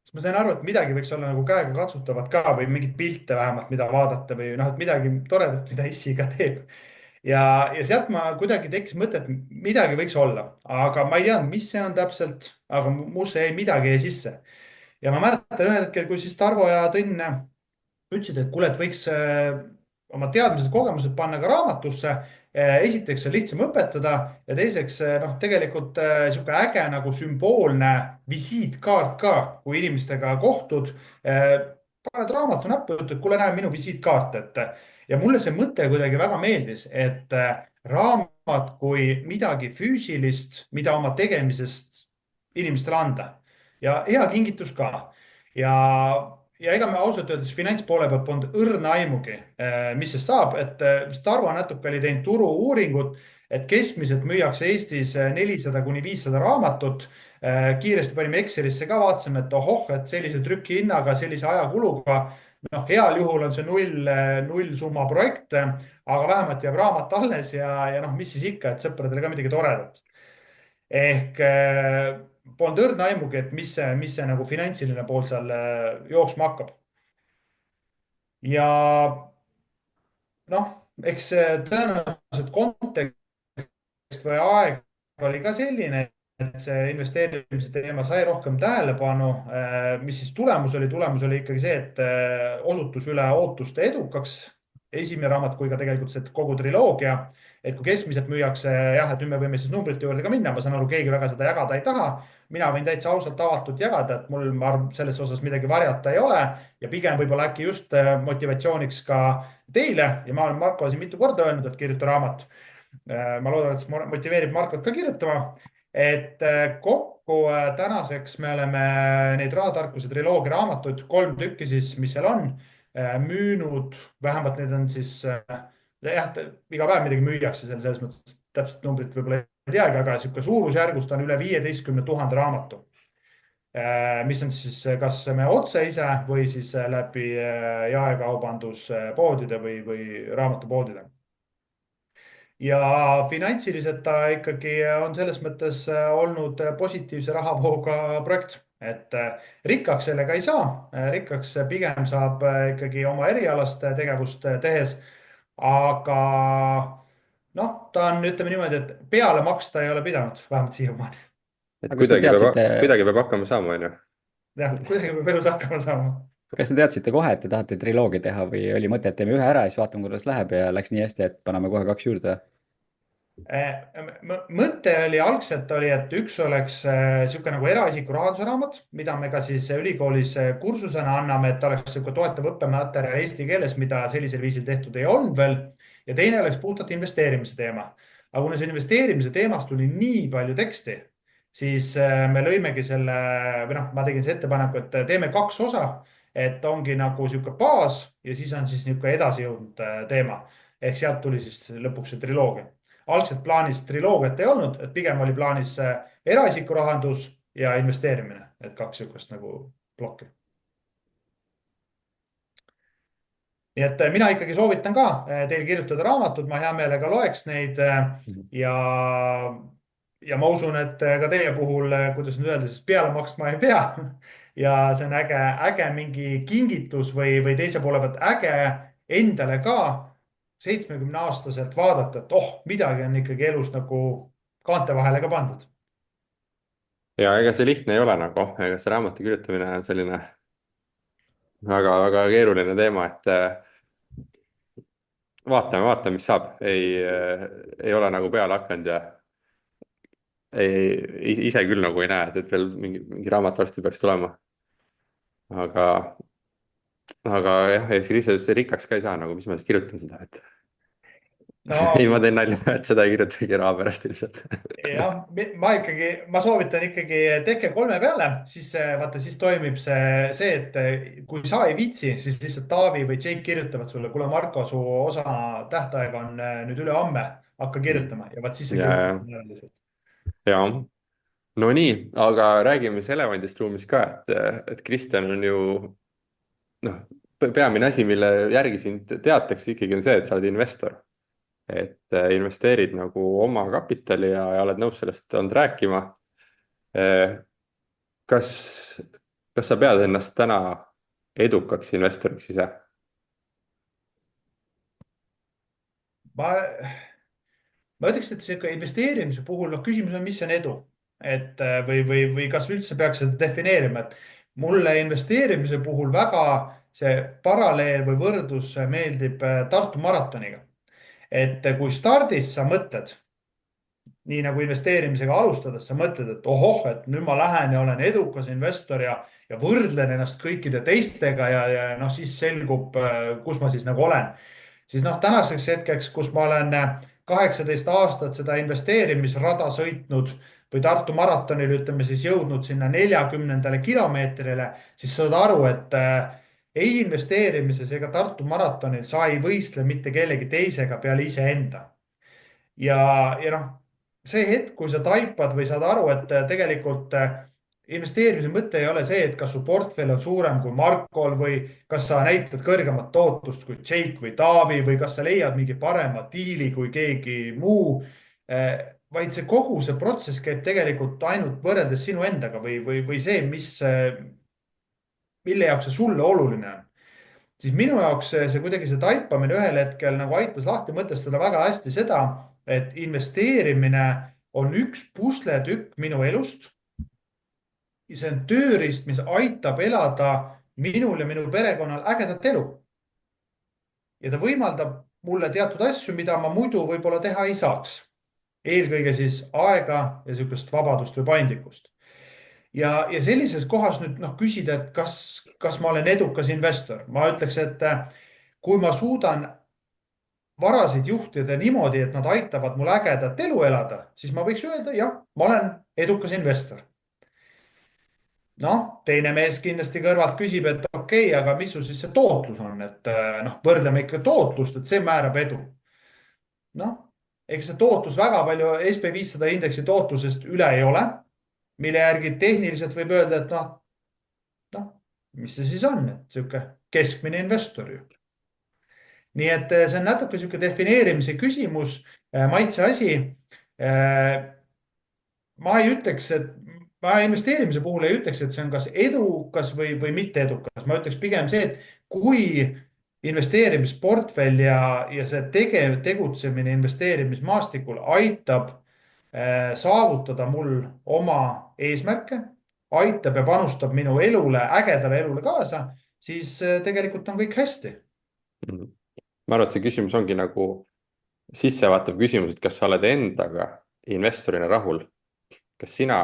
siis ma sain aru, et midagi võiks olla nagu käega katsutavat ka või mingeid pilte vähemalt, mida vaadata või noh, et midagi toredat, mida issi ka teeb. ja sealt ma kuidagi tekkis mõte, et midagi võiks olla, aga ma ei teadnud, mis see on täpselt, aga musse jäi midagi jäi sisse ja ma mäletan ühel hetkel, kui siis Tarvo ja Tõnn ütlesid, et kuule, et võiks oma teadmised, kogemused panna ka raamatusse. esiteks on lihtsam õpetada ja teiseks noh, tegelikult niisugune äge nagu sümboolne visiitkaart ka, kui inimestega kohtud. paned raamatu näppu, ütled, kuule, näe minu visiitkaart, et ja mulle see mõte kuidagi väga meeldis, et raamat kui midagi füüsilist, mida oma tegemisest inimestele anda ja hea kingitus ka. ja ega me ausalt öeldes finantspoole pealt polnud õrna aimugi, mis sest saab, et vist Tarvo natuke oli teinud turu-uuringut, et keskmiselt müüakse Eestis 400 kuni 500 raamatut. kiiresti panime Excelisse ka, vaatasime, et ohoh, et sellise trükihinnaga, sellise ajakuluga, noh, heal juhul on see null summa projekt, aga vähemalt jääb raamat alles ja noh, mis siis ikka, et sõpradele ka midagi toredat. ehk polnud õrna aimugi, et mis see nagu finantsiline pool seal jooksma hakkab. ja noh, eks tõenäoliselt kontekst või aeg oli ka selline, et see investeerimise teema sai rohkem tähelepanu. mis siis tulemus oli? Tulemus oli ikkagi see, et osutus üle ootuste edukaks. esimene raamat kui ka tegelikult see kogu triloogia. et kui keskmiselt müüakse jah, et nüüd me võime siis numbrite juurde ka minna, ma saan aru, keegi väga seda jagada ei taha. mina võin täitsa ausalt avatult jagada, et mul, ma arvan, selles osas midagi varjata ei ole ja pigem võib-olla äkki just motivatsiooniks ka teile ja ma olen Markole siin mitu korda öelnud, et kirjuta raamat. ma loodan, et see motiveerib Markot ka kirjutama. et kokku tänaseks me oleme neid rahatarkuse triloogia raamatuid, 3 tükki siis, mis seal on, müünud, vähemalt need on siis jah, iga päev midagi müüakse seal, selles mõttes täpselt numbrit võib-olla ei teagi, aga sihuke suurusjärgust on üle 15 000 raamatu. mis on siis kas me otse ise või siis läbi jaekaubanduspoodide või raamatupoodide. ja finantsiliselt ta ikkagi on selles mõttes olnud positiivse rahavooga projekt, et rikkaks sellega ei saa. rikkaks pigem saab ikkagi oma erialast tegevust tehes. aga noh, ta on, ütleme niimoodi, et peale maksta ei ole pidanud, vähemalt siiamaani. et Aga kas te teadsite- kuidagi peab hakkama saama, on ju. jah, kuidagi peab elus hakkama saama. kas te teadsite kohe, et te tahate triloogia teha või oli mõte, et teeme ühe ära ja siis vaatame, kuidas läheb ja läks nii hästi, et paneme kohe 2 juurde? mõte oli algselt oli, et üks oleks niisugune nagu eraisiku rahanduse raamat, mida me ka siis ülikoolis kursusena anname, et ta oleks niisugune toetav õppematerjal eesti keeles, mida sellisel viisil tehtud ei olnud veel. ja teine oleks puhtalt investeerimise teema. aga kuna see investeerimise teemast tuli nii palju teksti, siis me lõimegi selle või noh, ma tegin see ettepaneku, et teeme 2 osa, et ongi nagu niisugune baas ja siis on siis niisugune edasijõudnud teema. ehk sealt tuli siis lõpuks see triloogia. Algselt plaanis triloogiat ei olnud, et pigem oli plaanis eraisiku rahandus ja investeerimine, et kaks sihukest nagu plokki. Nii et mina ikkagi soovitan ka teil kirjutada raamatud, ma hea meelega loeks neid ja, ja ma usun, et ka teie puhul, kuidas nüüd öelda, siis peale maksma ei pea. ja see on äge mingi kingitus või teise poole pealt äge endale ka 70-aastaselt vaadata, et midagi on ikkagi elus nagu kaante vahele ka pandud. ja ega see lihtne ei ole nagu, ega see raamatu kirjutamine on selline väga keeruline teema, et vaatame, mis saab, ei ole nagu peale hakanud ja ise küll nagu ei näe, et veel mingi raamat varsti peaks tulema. aga jah, see rikkaks ka ei saa nagu, mis ma siis kirjutan seda, et No, ei, ma teen nalja, et seda ei kirjutagi raha pärast ilmselt. jah, ma soovitan ikkagi tehke 3 peale, siis vaata, siis toimib see, et kui sa ei viitsi, siis lihtsalt Taavi või Jake kirjutavad sulle, kuule, Marko, su osa tähtaeg on nüüd ülehomme, hakka kirjutama ja vaat siis sa kirjutad ära lihtsalt. ja, no nii, aga räägime siis elevandist ruumis ka, et Kristjan on ju noh, peamine asi, mille järgi sind teatakse ikkagi on see, et sa oled investor. Et investeerid nagu oma kapitali ja oled nõus sellest olnud rääkima. Kas sa pead ennast täna edukaks investoriks ise? Ma ütleks, et see investeerimise puhul, küsimus on, mis on edu, et või kas üldse peaks seda defineerima, et mulle investeerimise puhul väga see paralleel või võrdlus meeldib Tartu maratoniga. Et kui stardis sa mõtled, nii nagu investeerimisega alustades, sa mõtled, et et nüüd ma lähen ja olen edukas investor ja võrdlen ennast kõikide teistega ja siis selgub, kus ma siis nagu olen. Siis tänaseks hetkeks, kus ma olen 18 aastat seda investeerimisrada sõitnud või Tartu maratonil, ütleme siis jõudnud sinna 40. kilomeetrile, siis saad aru, et ei investeerimises ega Tartu maratonil sa ei võistle mitte kellegi teisega peale iseenda. Ja see hetk, kui sa taipad või saad aru, et tegelikult investeerimise mõte ei ole see, et kas su portfell on suurem kui Markol või kas sa näitad kõrgemat tootlust kui Jake või Taavi või kas sa leiad mingi parema diili kui keegi muu. Vaid see kogu see protsess käib tegelikult ainult võrreldes sinu endaga või see, mille jaoks see sulle oluline on. Siis minu jaoks see kuidagi see taipamine ühel hetkel nagu aitas lahti mõtestada väga hästi seda, et investeerimine on üks pusletükk minu elust. See on tööriist, mis aitab elada minul ja minu perekonnal ägedat elu. Ja ta võimaldab mulle teatud asju, mida ma muidu võib-olla teha ei saaks. Eelkõige siis aega ja sihukest vabadust või paindlikkust. Ja sellises kohas nüüd küsida, et kas ma olen edukas investor. Ma ütleks, et kui ma suudan varasid juhtida niimoodi, et nad aitavad mul ägedat elu elada, siis ma võiks öelda, jah, ma olen edukas investor. Teine mees kindlasti kõrvalt küsib, et okei, aga mis sul siis see tootlus on, et võrdleme ikka tootlust, et see määrab edu. Ega see tootlus väga palju SB500 indeksi tootlusest üle ei ole, mille järgi tehniliselt võib öelda, et mis see siis on, et sihuke keskmine investor ju. Nii et see on natuke sihuke defineerimise küsimus, maitse asi. Ma ei ütleks, et ma investeerimise puhul ei ütleks, et see on kas edukas või mitte edukas. Ma ütleks pigem see, et kui investeerimisportfell ja see tegutsemine investeerimismaastikul aitab saavutada mul oma eesmärke, aitab ja panustab minu elule, ägedale elule kaasa, siis tegelikult on kõik hästi. Ma arvan, et see küsimus ongi nagu sissevaatav küsimus, et kas sa oled endaga investorina rahul? Kas sina,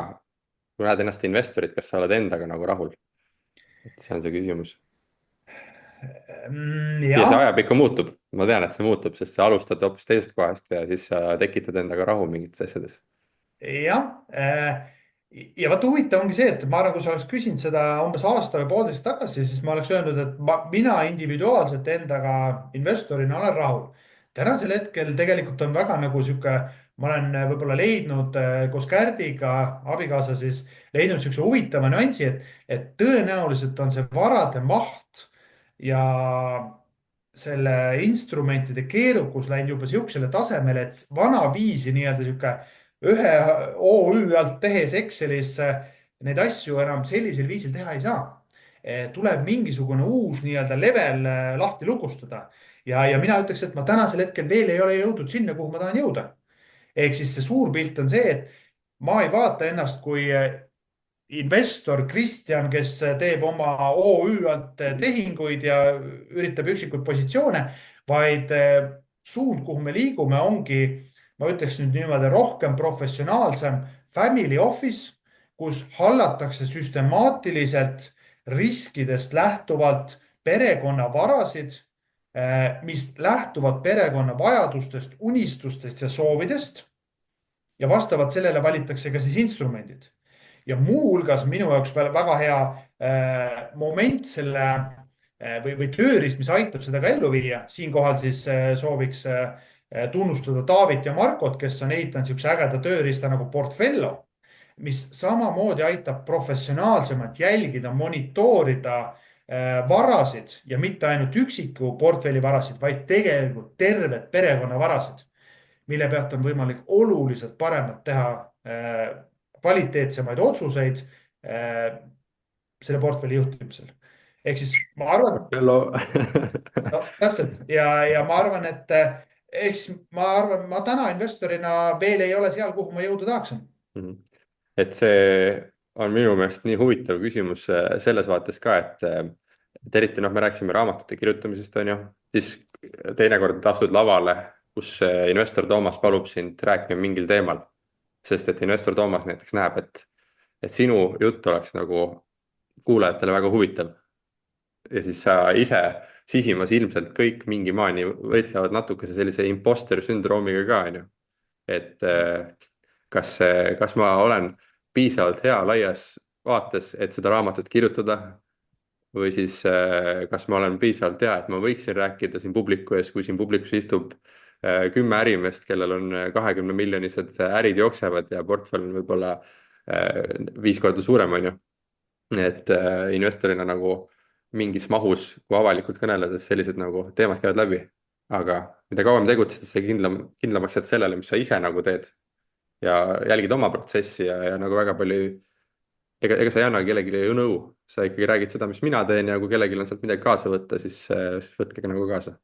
kui näed ennast investorit, kas sa oled endaga nagu rahul? Et see on see küsimus. Ja see ajapikku muutub. Ma tean, et see muutub, sest sa alustad hoopis teisest kohast ja siis sa tekitad endaga rahu mingites asjades. Jah. Ja vaata huvitav ongi see, et ma arvan, kui sa oleks küsinud seda umbes aasta või poolteist tagasi, siis ma oleks öelnud, et mina individuaalselt endaga investorina olen rahul. tänasel hetkel tegelikult on väga nagu sihuke, ma olen võib-olla leidnud koos Kärdiga, abikaasa siis, leidnud siukse huvitava nüansi, et tõenäoliselt on see varade maht ja selle instrumentide keerukus läinud juba siuksele tasemele, et vanaviisi nii-öelda sihuke ühe OÜ alt tehes Excelis neid asju enam sellisel viisil teha ei saa. Tuleb mingisugune uus nii-öelda level lahti lukustada ja mina ütleks, et ma tänasel hetkel veel ei ole jõudnud sinna, kuhu ma tahan jõuda. Ehk siis see suur pilt on see, et ma ei vaata ennast kui investor Kristjan, kes teeb oma OÜ alt tehinguid ja üritab üksikuid positsioone, vaid suund, kuhu me liigume, ongi, ma ütleks nüüd niimoodi, rohkem professionaalsem family office, kus hallatakse süstemaatiliselt riskidest lähtuvalt perekonna varasid, mis lähtuvad perekonna vajadustest, unistustest ja soovidest. Ja vastavalt sellele valitakse ka siis instrumendid. Ja muuhulgas minu jaoks väga hea moment selle või tööriist, mis aitab seda ka ellu viia. Siinkohal siis sooviks tunnustada Taavit ja Markot, kes on ehitanud siukse ägeda tööriista nagu Portfello, mis samamoodi aitab professionaalsemalt jälgida, monitoorida varasid ja mitte ainult üksiku portfelli varasid, vaid tegelikult terved perekonna varasid, mille pealt on võimalik oluliselt paremat teha kvaliteetsemaid otsuseid selle portfelli juhtimisel. Ehk siis ma arvan, Hello. no, täpselt ja ma arvan, et ma täna investorina veel ei ole seal, kuhu ma jõuda tahaksin. Et see on minu meelest nii huvitav küsimus selles vaates ka, et eriti me rääkisime raamatute kirjutamisest, on ju, siis teinekord astud lavale, kus investor Toomas palub sind rääkima mingil teemal. Sest et investor Toomas näiteks näeb, et sinu jutt oleks nagu kuulajatele väga huvitav. Ja siis sa ise sisimas ilmselt kõik mingi maani võitlevad natukese sellise imposter sündroomiga ka, on ju. Et kas ma olen piisavalt hea laias vaates, et seda raamatut kirjutada, või siis kas ma olen piisavalt hea, et ma võiksin rääkida siin publiku ees, kui siin publikus istub 10 ärimeest, kellel on 20 miljonised ärid jooksevad ja portfell on võib-olla 5 korda suurem, on ju. Et investorina nagu mingis mahus, kui avalikult kõneledes, sellised nagu teemad käivad läbi. Aga mida kauem tegutsedes, see kindlamaks jääd sellele, mis sa ise nagu teed ja jälgid oma protsessi ja nagu väga palju, ega sa ei anna kellelegi ju nõu, sa ikkagi räägid seda, mis mina teen ja kui kellelgi on sealt midagi kaasa võtta, siis võtke nagu kaasa.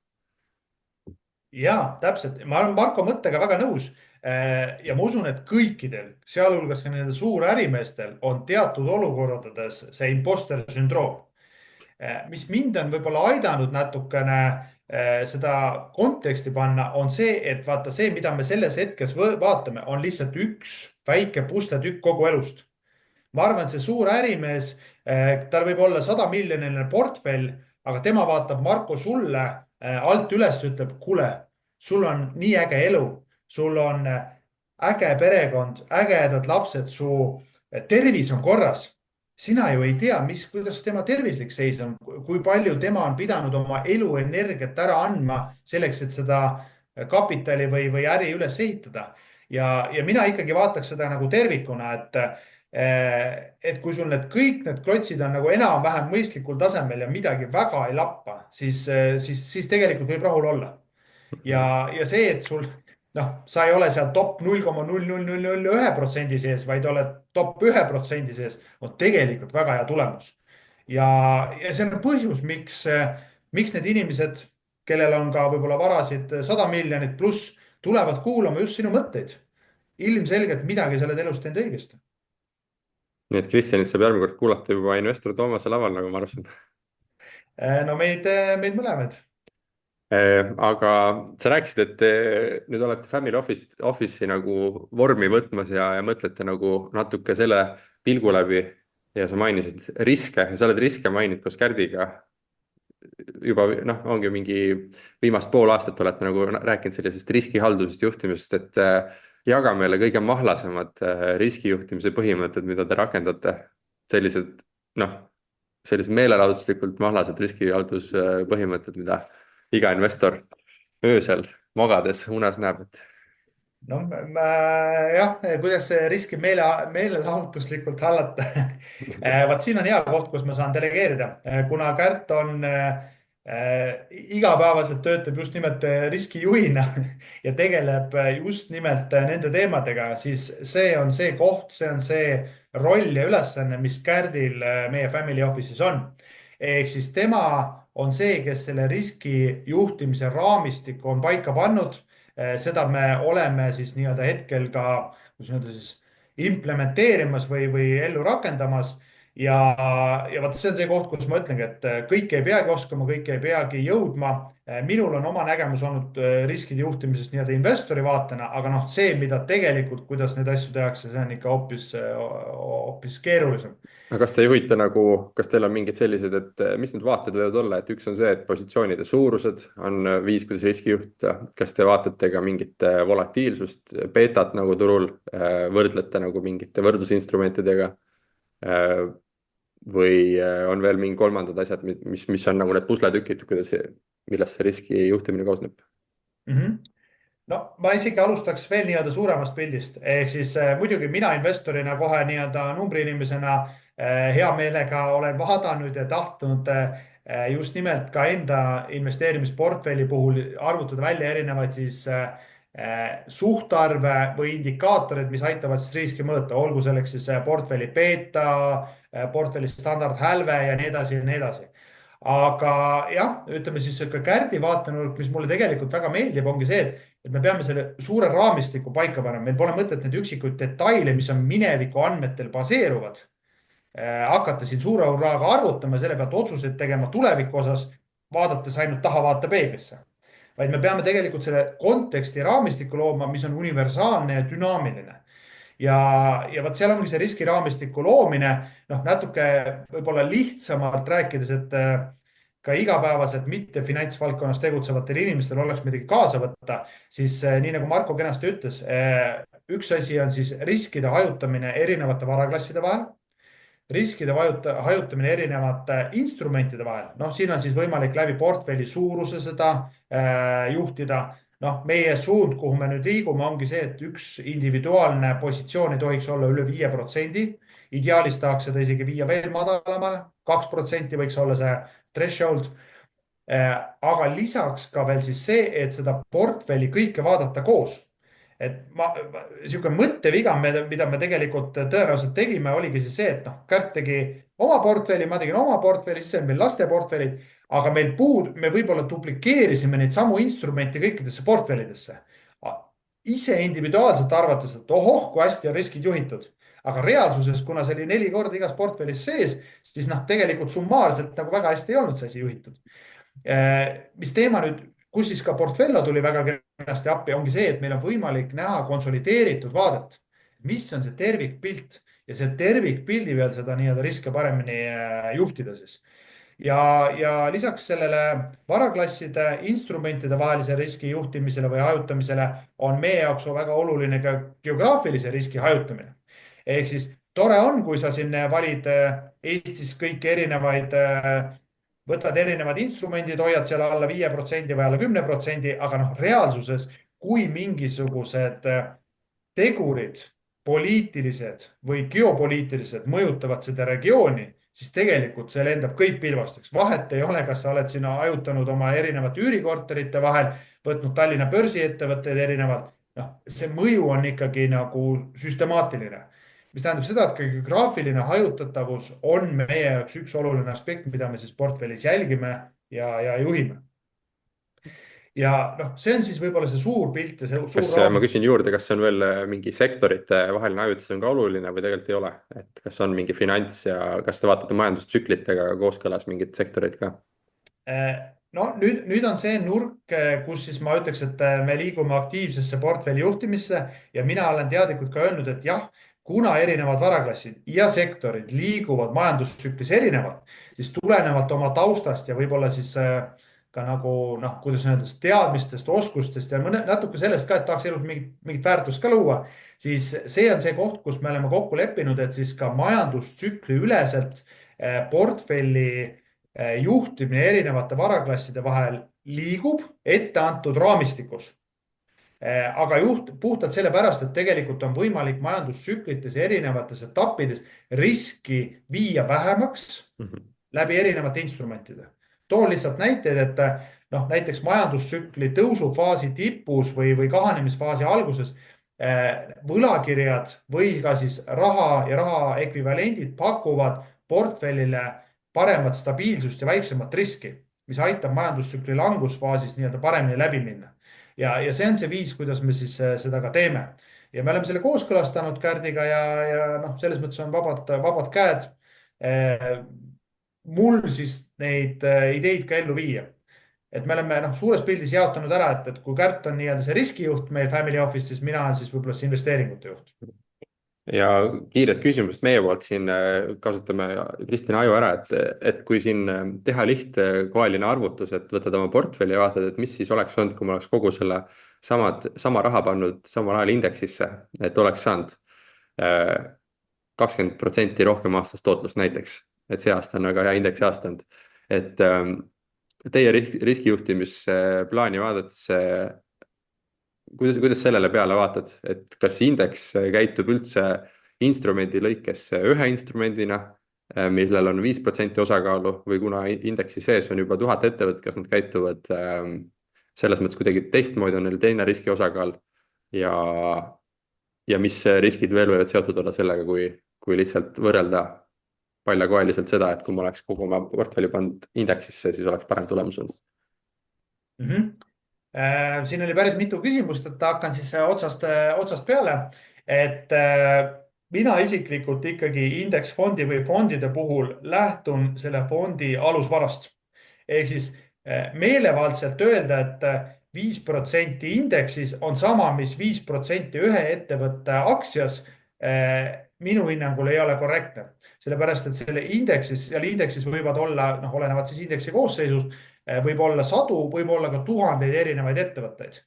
Ja täpselt, ma olen Marko mõttega väga nõus ja ma usun, et kõikidel, sealhulgas ka nende suurärimeestel on teatud olukordades see imposter sündroom, mis mind on võib-olla aidanud natukene seda konteksti panna, on see, et vaata see, mida me selles hetkes vaatame, on lihtsalt üks väike pusletükk kogu elust. Ma arvan, et see suur ärimees, tal võib olla 100 miljoniline portfell, aga tema vaatab Marko sulle alt üles, ütleb, kuule, sul on nii äge elu, sul on äge perekond, ägedad lapsed, su tervis on korras. Sina ju ei tea, kuidas tema tervislik seis on, kui palju tema on pidanud oma eluenergiat ära andma selleks, et seda kapitali või äri üles ehitada. Ja mina ikkagi vaataks seda nagu tervikuna, et kui sul kõik need klotsid on nagu enam-vähem mõistlikul tasemel ja midagi väga ei lappa, siis tegelikult võib rahul olla. Ja see, et sul, sa ei ole seal top 0,0001% sees, vaid oled top 1% sees, on tegelikult väga hea tulemus. Ja see on põhjus, miks need inimesed, kellel on ka võib-olla varasid 100 miljonit pluss, tulevad kuulama just sinu mõtteid. Ilmselgelt midagi sa oled elust teinud õigesti. Nii et Kristjanit saab järgmine kord kuulata juba investor Toomase laval, nagu ma arvasin. No meid mõlemad. Aga sa rääkisid, et nüüd olete family office'i nagu vormi võtmas ja mõtlete nagu natuke selle pilgu läbi ja sa mainisid riske ja sa oled riske maininud koos Kärdiga. Juba ongi mingi viimast pool aastat olete nagu rääkinud sellisest riskihaldusest juhtimisest, et jaga meile kõige mahlasemad riskijuhtimise põhimõtted, mida te rakendate. Sellised meelelauduslikult mahlased riskihaldus põhimõtted, mida iga investor öösel magades unes näeb, et no jah, kuidas see riski meelelahutuslikult hallata vaat siin on hea koht, kus ma saan delegeerida, kuna Kärt on igapäevaselt töötab just nimelt riskijuhina ja tegeleb just nimelt nende teemadega, siis see on see koht, see on see roll ja ülesanne, mis Kärdil meie family office'is on. ehk siis tema on see, kes selle riskijuhtimise raamistiku on paika pannud. Seda me oleme siis nii-öelda hetkel ka, kuidas öelda siis, implementeerimas või ellu rakendamas. Ja vaat see on see koht, kus ma ütlengi, et kõike ei peagi oskama, kõike ei peagi jõudma. minul on oma nägemus olnud riskide juhtimisest nii-öelda investori vaatena, aga noh, see, mida tegelikult, kuidas neid asju tehakse, see on ikka hoopis keerulisem. aga kas te juhite nagu, kas teil on mingid sellised, et mis need vaated võivad olla, et üks on see, et positsioonide suurused on viis, kuidas riski juhtida. kas te vaatate ka mingit volatiilsust, beetat nagu turul, võrdlete nagu mingite võrdlusinstrumentidega? Või on veel mingi kolmandad asjad, mis on nagu need pusletükid, millest see riski juhtimine koosneb? No ma isegi alustaks veel nii-öelda suuremast pildist, ehk siis muidugi mina investorina kohe nii-öelda numbriinimesena hea meelega olen vaadanud ja tahtnud just nimelt ka enda investeerimisportfelli puhul arvutada välja erinevaid siis suhtarve või indikaatorid, mis aitavad siis riski mõõta, olgu selleks siis portfelli beeta, portfelli standardhälve ja nii edasi ja nii edasi. aga jah, ütleme siis sihuke Kärdi vaatenurk, mis mulle tegelikult väga meeldib, ongi see, et me peame selle suure raamistiku paika panema. meil pole mõtet neid üksikuid detaile, mis on mineviku andmetel baseeruvad, hakata siin suure hurraaga arvutama, selle pealt otsuseid tegema tuleviku osas, vaadates ainult taha vaata peeglisse. Vaid me peame tegelikult selle konteksti raamistiku looma, mis on universaalne ja dünaamiline. Ja vot seal ongi see riskiraamistiku loomine, noh natuke võib-olla lihtsamalt rääkides, et ka igapäevaselt mitte finantsvaldkonnas tegutsevatel inimestel oleks midagi kaasa võtta, siis nii nagu Marko kenasti ütles, üks asi on siis riskide hajutamine erinevate varaklasside vahel, riskide hajutamine erinevate instrumentide vahel. Noh, siin on siis võimalik läbi portfelli suuruse seda juhtida. Noh, meie suund, kuhu me nüüd liigume, ongi see, et üks individuaalne positsioon ei tohiks olla üle 5%. Ideaalis tahaks seda isegi viia veel madalamale. 2% võiks olla see threshold. Aga lisaks ka veel siis see, et seda portfelli kõike vaadata koos. Et sihuke mõtteviga, mida me tegelikult tõenäoliselt tegime, oligi siis see, et noh, Kärt tegi oma portfelli, ma tegin oma portfelli, siis on meil laste portfellid, aga me võib-olla duplikeerisime neid samu instrumente kõikidesse portfellidesse. Ise individuaalselt arvates, et ohoh, kui hästi on riskid juhitud. Aga reaalsuses, kuna see oli 4 korda igas portfellis sees, siis noh, tegelikult summaarselt nagu väga hästi ei olnud see asi juhitud. Mis teema nüüd, kus siis ka Portfello tuli väga kenasti appi, ongi see, et meil on võimalik näha konsolideeritud vaadet, mis on see tervikpilt ja see tervikpildi veel seda nii-öelda riske paremini juhtida siis. Ja lisaks sellele varaklasside instrumentide vahelise riski juhtimisele või hajutamisele on meie jaoks väga oluline ka geograafilise riski hajutamine. Ehk siis tore on, kui sa siin valid Eestis kõiki erinevaid võtad erinevad instrumendid, hoiad seal alla 5% või alla 10%, aga noh, reaalsuses, kui mingisugused tegurid, poliitilised või geopoliitilised mõjutavad seda regiooni, siis tegelikult see lendab kõik pilbasteks. Vahet ei ole, kas sa oled sinna hajutanud oma erinevate üürikorterite vahel, võtnud Tallinna börsiettevõtteid erinevalt. Noh, see mõju on ikkagi nagu süstemaatiline. Mis tähendab seda, et geograafiline hajutatavus on meie jaoks üks oluline aspekt, mida me siis portfellis jälgime ja juhime. Ja noh, see on siis võib-olla see suur pilt ja see suur raam. Ma küsin juurde, kas see on veel mingi sektorite vaheline hajutus on ka oluline või tegelikult ei ole? Et kas on mingi finants ja kas te vaatate majandustsüklitega kooskõlas mingid sektorid ka? No nüüd on see nurk, kus siis ma ütleks, et me liigume aktiivsesse portfelli juhtimisse ja mina olen teadlikult ka öelnud, et jah, kuna erinevad varaklassid ja sektorid liiguvad majandustsüklis erinevalt, siis tulenevalt oma taustast ja võib-olla siis ka nagu noh, kuidas öelda, teadmistest, oskustest ja natuke sellest ka, et tahaks elus mingit väärtust ka luua, siis see on see koht, kus me oleme kokku leppinud, et siis ka majandustsükli üleselt portfelli juhtimine erinevate varaklasside vahel liigub ette antud raamistikus. aga puhtalt sellepärast, et tegelikult on võimalik majandustsüklites ja erinevates etappides riski viia vähemaks läbi erinevate instrumentide. Toon lihtsalt näiteid, et noh, näiteks majandustsükli tõusufaasi tipus või kahanemisfaasi alguses võlakirjad või ka siis raha ja raha ekvivalendid pakuvad portfellile paremat stabiilsust ja väiksemat riski, mis aitab majandustsükli langusfaasis nii-öelda paremini läbi minna. Ja see on see viis, kuidas me siis seda ka teeme. Ja me oleme selle kooskõlastanud Kärdiga ja noh, selles mõttes on vabad käed mul siis neid ideid ka ellu viia. Et me oleme suures pildis jaotanud ära, et kui Kärt on nii-öelda see riskijuht meil Family Office, siis mina olen siis võib-olla see investeeringute juht. Ja kiired küsimused meie poolt siin kasutame Kristjan aju ära, et kui siin teha lihtkoeline arvutus, et võtad oma portfelli ja vaatad, et mis siis oleks olnud, kui ma oleks kogu selle sama raha pannud samal ajal indeksisse, et oleks saanud 20% rohkem aastast tootlust näiteks, et see aasta on väga hea indeksi aasta olnud. Et teie riskijuhtimisplaani vaadates, kuidas sellele peale vaatad, et kas indeks käitub üldse instrumendi lõikes ühe instrumendina, millel on 5% osakaalu või kuna indeksi sees on juba 1000 ettevõtet, kas nad käituvad selles mõttes kuidagi teistmoodi, on neil teine riski osakaal ja mis riskid veel võivad seotud olla sellega, kui lihtsalt võrrelda paljakoeliselt seda, et kui ma oleks kogu oma portfelli pannud indeksisse, siis oleks parem tulemus olnud. Siin oli päris mitu küsimust, et hakkan siis otsast peale, et mina isiklikult ikkagi indeksfondi või fondide puhul lähtun selle fondi alusvarast. Ehk siis meelevaldselt öelda, et 5% indeksis on sama, mis 5% ühe ettevõtte aktsias, minu hinnangul ei ole korrektne. Sellepärast, et seal indeksis võivad olla, olenevad siis indeksi koosseisust, võib olla sadu, võib olla ka tuhandeid erinevaid ettevõtteid.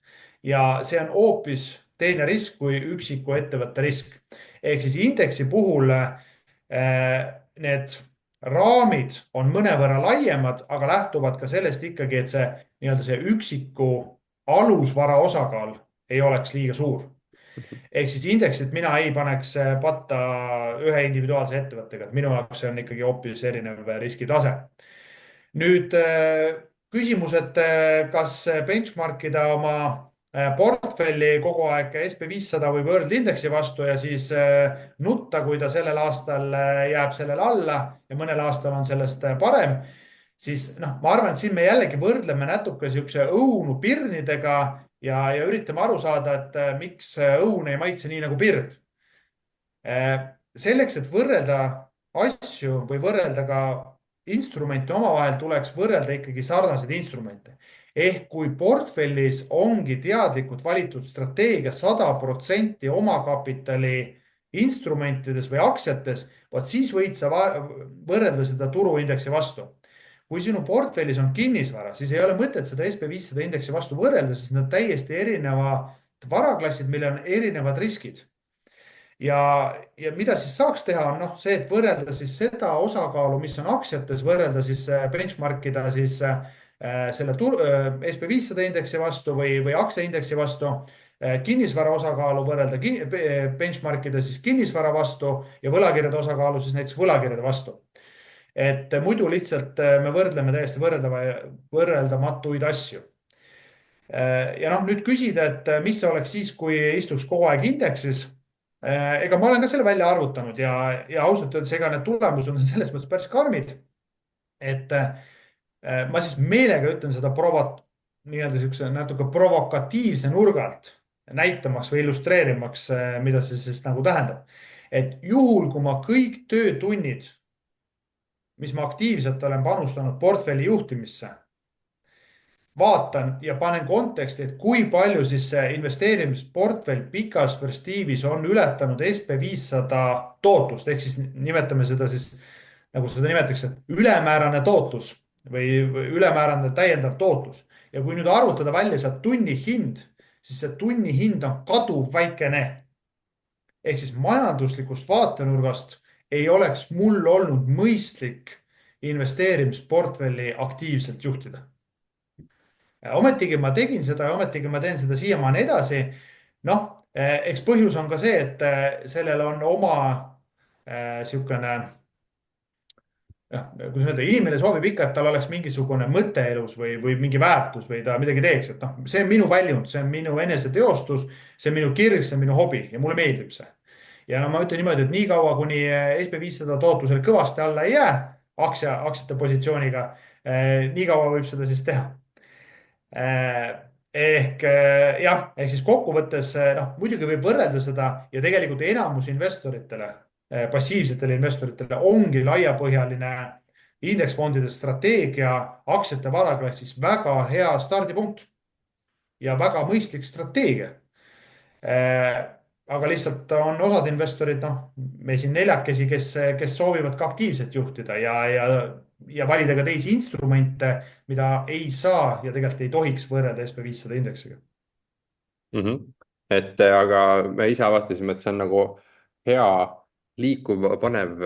Ja see on hoopis teine risk kui üksiku ettevõtte risk. Ehk siis indeksi puhul need raamid on mõnevõrra laiemad, aga lähtuvad ka sellest ikkagi, et see üksiku alusvara osakaal ei oleks liiga suur. Ehk siis indeksit mina ei paneks patta ühe individuaalse ettevõttega, et minu jaoks see on ikkagi hoopis erinev riskitase. Nüüd küsimus, et kas benchmarkida oma portfelli kogu aeg SP500 või World Indexi vastu ja siis nutta, kui ta sellel aastal jääb sellele alla ja mõnel aastal on sellest parem, siis ma arvan, et siin me jällegi võrdleme natuke siukse õunu pirnidega ja üritame aru saada, et miks õun ei maitse nii nagu pirn. Selleks, et võrrelda asju või võrrelda ka instrumente omavahel, tuleks võrrelda ikkagi sarnaseid instrumente. Ehk kui portfellis ongi teadlikult valitud strateegia 100% omakapitali instrumentides või aktsiates, siis võid sa võrrelda seda turuindeksi vastu. Kui sinu portfellis on kinnisvara, siis ei ole mõtet seda SP500 indeksi vastu võrrelda, sest need täiesti erinevad varaklassid, millel on erinevad riskid. Ja mida siis saaks teha, on see, et võrrelda siis seda osakaalu, mis on aktsiates, võrrelda siis benchmarkida siis selle SP500 indeksi vastu või aktsiaindeksi vastu, kinnisvara osakaalu võrrelda benchmarkida siis kinnisvara vastu ja võlakirjade osakaalu siis näiteks võlakirjade vastu. Et muidu lihtsalt me võrdleme täiesti võrreldamatuid asju. Ja nüüd küsida, et mis oleks siis, kui istuks kogu aeg indeksis. Ega ma olen ka selle välja arvutanud ja ausalt öeldes ega need tulemused on selles mõttes päris karmid. Et ma siis meelega ütlen seda nii-öelda natuke provokatiivse nurgalt näitamaks või illustreerimaks, mida see siis nagu tähendab. Et juhul, kui ma kõik töötunnid, mis ma aktiivselt olen panustanud portfelli juhtimisse, vaatan ja panen konteksti, et kui palju siis see investeerimisportfell pikas perspektiivis on ületanud SP500 tootlust, ehk siis nimetame seda siis, nagu seda nimetatakse, ülemäärane tootlus või ülemäärane täiendav tootlus. Ja kui nüüd arvutada välja see tunni hind, siis see tunni hind on kaduv väikene. Ehk siis majanduslikust vaatenurgast ei oleks mul olnud mõistlik investeerimisportfelli aktiivselt juhtida. ometigi ma tegin seda ja ometigi ma teen seda siiamaani edasi. noh, eks põhjus on ka see, et sellel on oma sihukene, jah, kuidas öelda, inimene soovib ikka, et tal oleks mingisugune mõte elus või mingi väärtus või ta midagi teeks, et noh, see on minu väljund, see on minu eneseteostus, see on minu kirg, see on minu hobi ja mulle meeldib see. ja no ma ütlen niimoodi, et niikaua kuni SB500 tootlusele kõvasti alla ei jää aktsiate positsiooniga, niikaua võib seda siis teha. Jah, ehk siis kokkuvõttes noh, muidugi võib võrrelda seda ja tegelikult enamus investoritele, passiivsetele investoritele ongi laiapõhjaline indeksfondide strateegia aktsiate varaklassis väga hea stardipunkt ja väga mõistlik strateegia. aga lihtsalt on osad investorid, noh, me siin neljakesi, kes soovivad ka aktiivselt juhtida ja valida ka teisi instrumente, mida ei saa ja tegelikult ei tohiks võrrelda SB500 indeksiga. Et aga me ise avastasime, et see on nagu hea liikuv, panev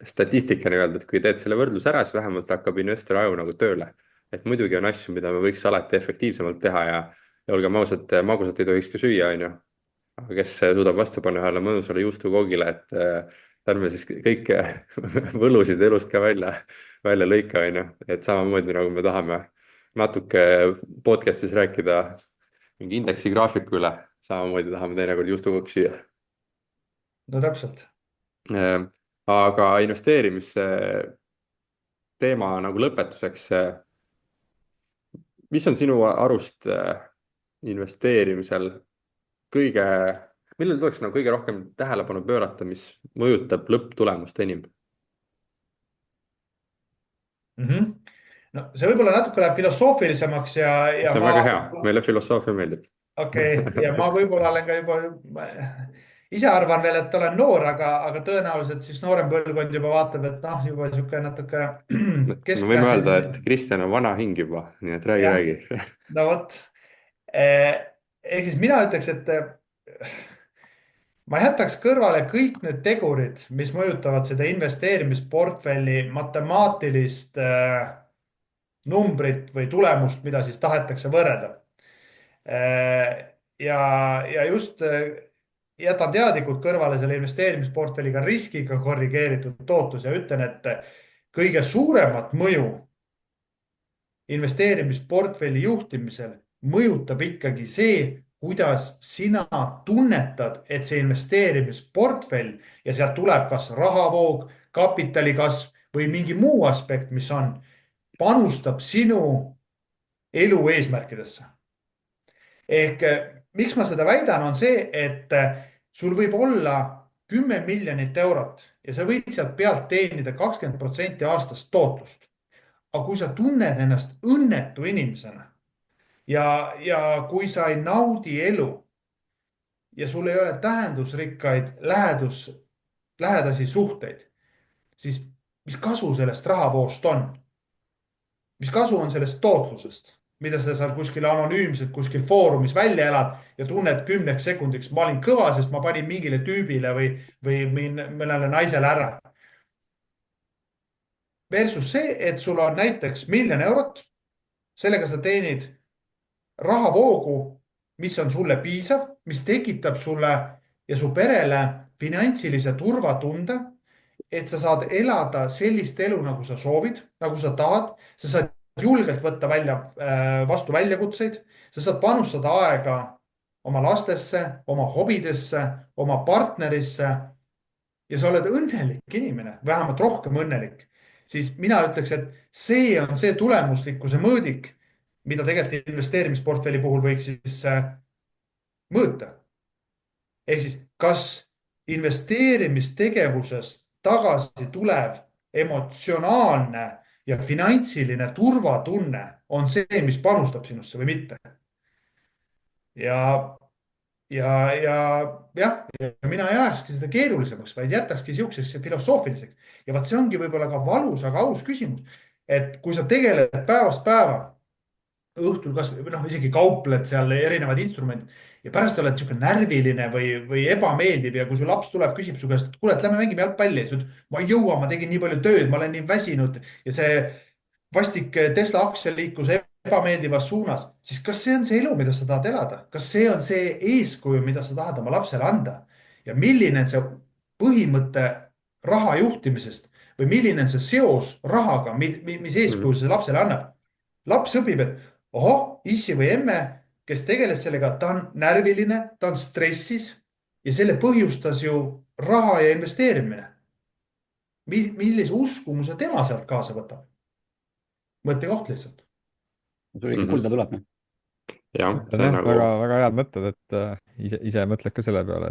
statistika nii-öelda, et kui teed selle võrdluse ära, siis vähemalt hakkab investori aju nagu tööle. Et muidugi on asju, mida me võiks alati efektiivsemalt teha ja olgem ausad, magusat ei tohiks ka süüa, on ju. Aga kes suudab vastu panna ühele mõnusale juustukoogile, et ärme siis kõike võlusid elust ka välja lõika, on ju. Et samamoodi nagu me tahame natuke podcastis rääkida mingi indeksi graafiku üle, samamoodi tahame teinekord juustukook süüa. No täpselt. Aga investeerimise teema nagu lõpetuseks, mis on sinu arust investeerimisel millele tuleks nagu kõige rohkem tähelepanu pöörata, mis mõjutab lõpptulemust enim? No see võib-olla natuke läheb filosoofilisemaks ja see on väga hea, meile filosoofia meeldib. Okei, ja ma võib-olla olen ka juba, ise arvan veel, et olen noor, aga tõenäoliselt siis noorem põlvkond juba vaatab, et noh, juba niisugune natuke me võime öelda, et Kristjan on vana hing juba, nii et räägi. No vot, ehk siis mina ütleks, et ma jätaks kõrvale kõik need tegurid, mis mõjutavad seda investeerimisportfelli matemaatilist numbrit või tulemust, mida siis tahetakse võrrelda. Ja just jätan teadlikult kõrvale selle investeerimisportfelliga riskiga korrigeeritud tootlus ja ütlen, et kõige suuremat mõju investeerimisportfelli juhtimisel mõjutab ikkagi see, kuidas sina tunnetad, et see investeerimisportfell ja sealt tuleb kas rahavoog, kapitali kasv või mingi muu aspekt, mis on, panustab sinu elu eesmärkidesse. Ehk miks ma seda väidan, on see, et sul võib olla 10 miljonit eurot ja sa võid sealt pealt teenida 20% aastast tootlust. Aga kui sa tunned ennast õnnetu inimesena ja kui sa ei naudi elu ja sul ei ole tähendusrikkaid lähedasi suhteid, siis mis kasu sellest rahavoost on? Mis kasu on sellest tootlusest, mida sa seal kuskil anonüümselt kuskil foorumis välja elad ja tunned 10 sekundiks, ma olin kõva, sest ma panin mingile tüübile või mõnele naisele ära. Versus see, et sul on näiteks 1 000 000 eurot, sellega sa teenid rahavoogu, mis on sulle piisav, mis tekitab sulle ja su perele finantsilise turvatunde, et sa saad elada sellist elu, nagu sa soovid, nagu sa tahad, sa saad julgelt võtta vastu väljakutseid, sa saad panustada aega oma lastesse, oma hobidesse, oma partnerisse ja sa oled õnnelik inimene, vähemalt rohkem õnnelik, siis mina ütleks, et see on see tulemuslikkuse mõõdik, mida tegelikult investeerimisportfelli puhul võiks siis mõõta. Ehk siis, kas investeerimistegevusest tagasi tulev emotsionaalne ja finantsiline turvatunne on see, mis panustab sinusse või mitte. Ja mina ei ajakski seda keerulisemaks, vaid jätakski siukseks filosoofiliseks. Ja vaat see ongi võib-olla ka valus, aga aus küsimus, et kui sa tegeled päevast päeva, õhtul kas isegi kaupled seal erinevad instrumendid ja pärast oled niisugune närviline või ebameeldiv ja kui su laps tuleb, küsib su käest, et kuule, et lähme mängime jalgpalli. Ma ei jõua, ma tegin nii palju tööd, ma olen nii väsinud ja see vastik Tesla aktsia liikus ebameeldivas suunas, siis kas see on see elu, mida sa tahad elada, kas see on see eeskuju, mida sa tahad oma lapsele anda ja milline on see põhimõte raha juhtimisest või milline on see seos rahaga, mis eeskuju see lapsele annab. Laps õpib, et ohoh, issi või emme, kes tegeles sellega, ta on närviline, ta on stressis ja selle põhjustas ju raha ja investeerimine. Millise uskumuse tema sealt kaasa võtab? Mõttekoht lihtsalt. sul ikka kulda tuleb, noh. jah, see jah, on nagu väga head mõtted, et ise mõtled ka selle peale,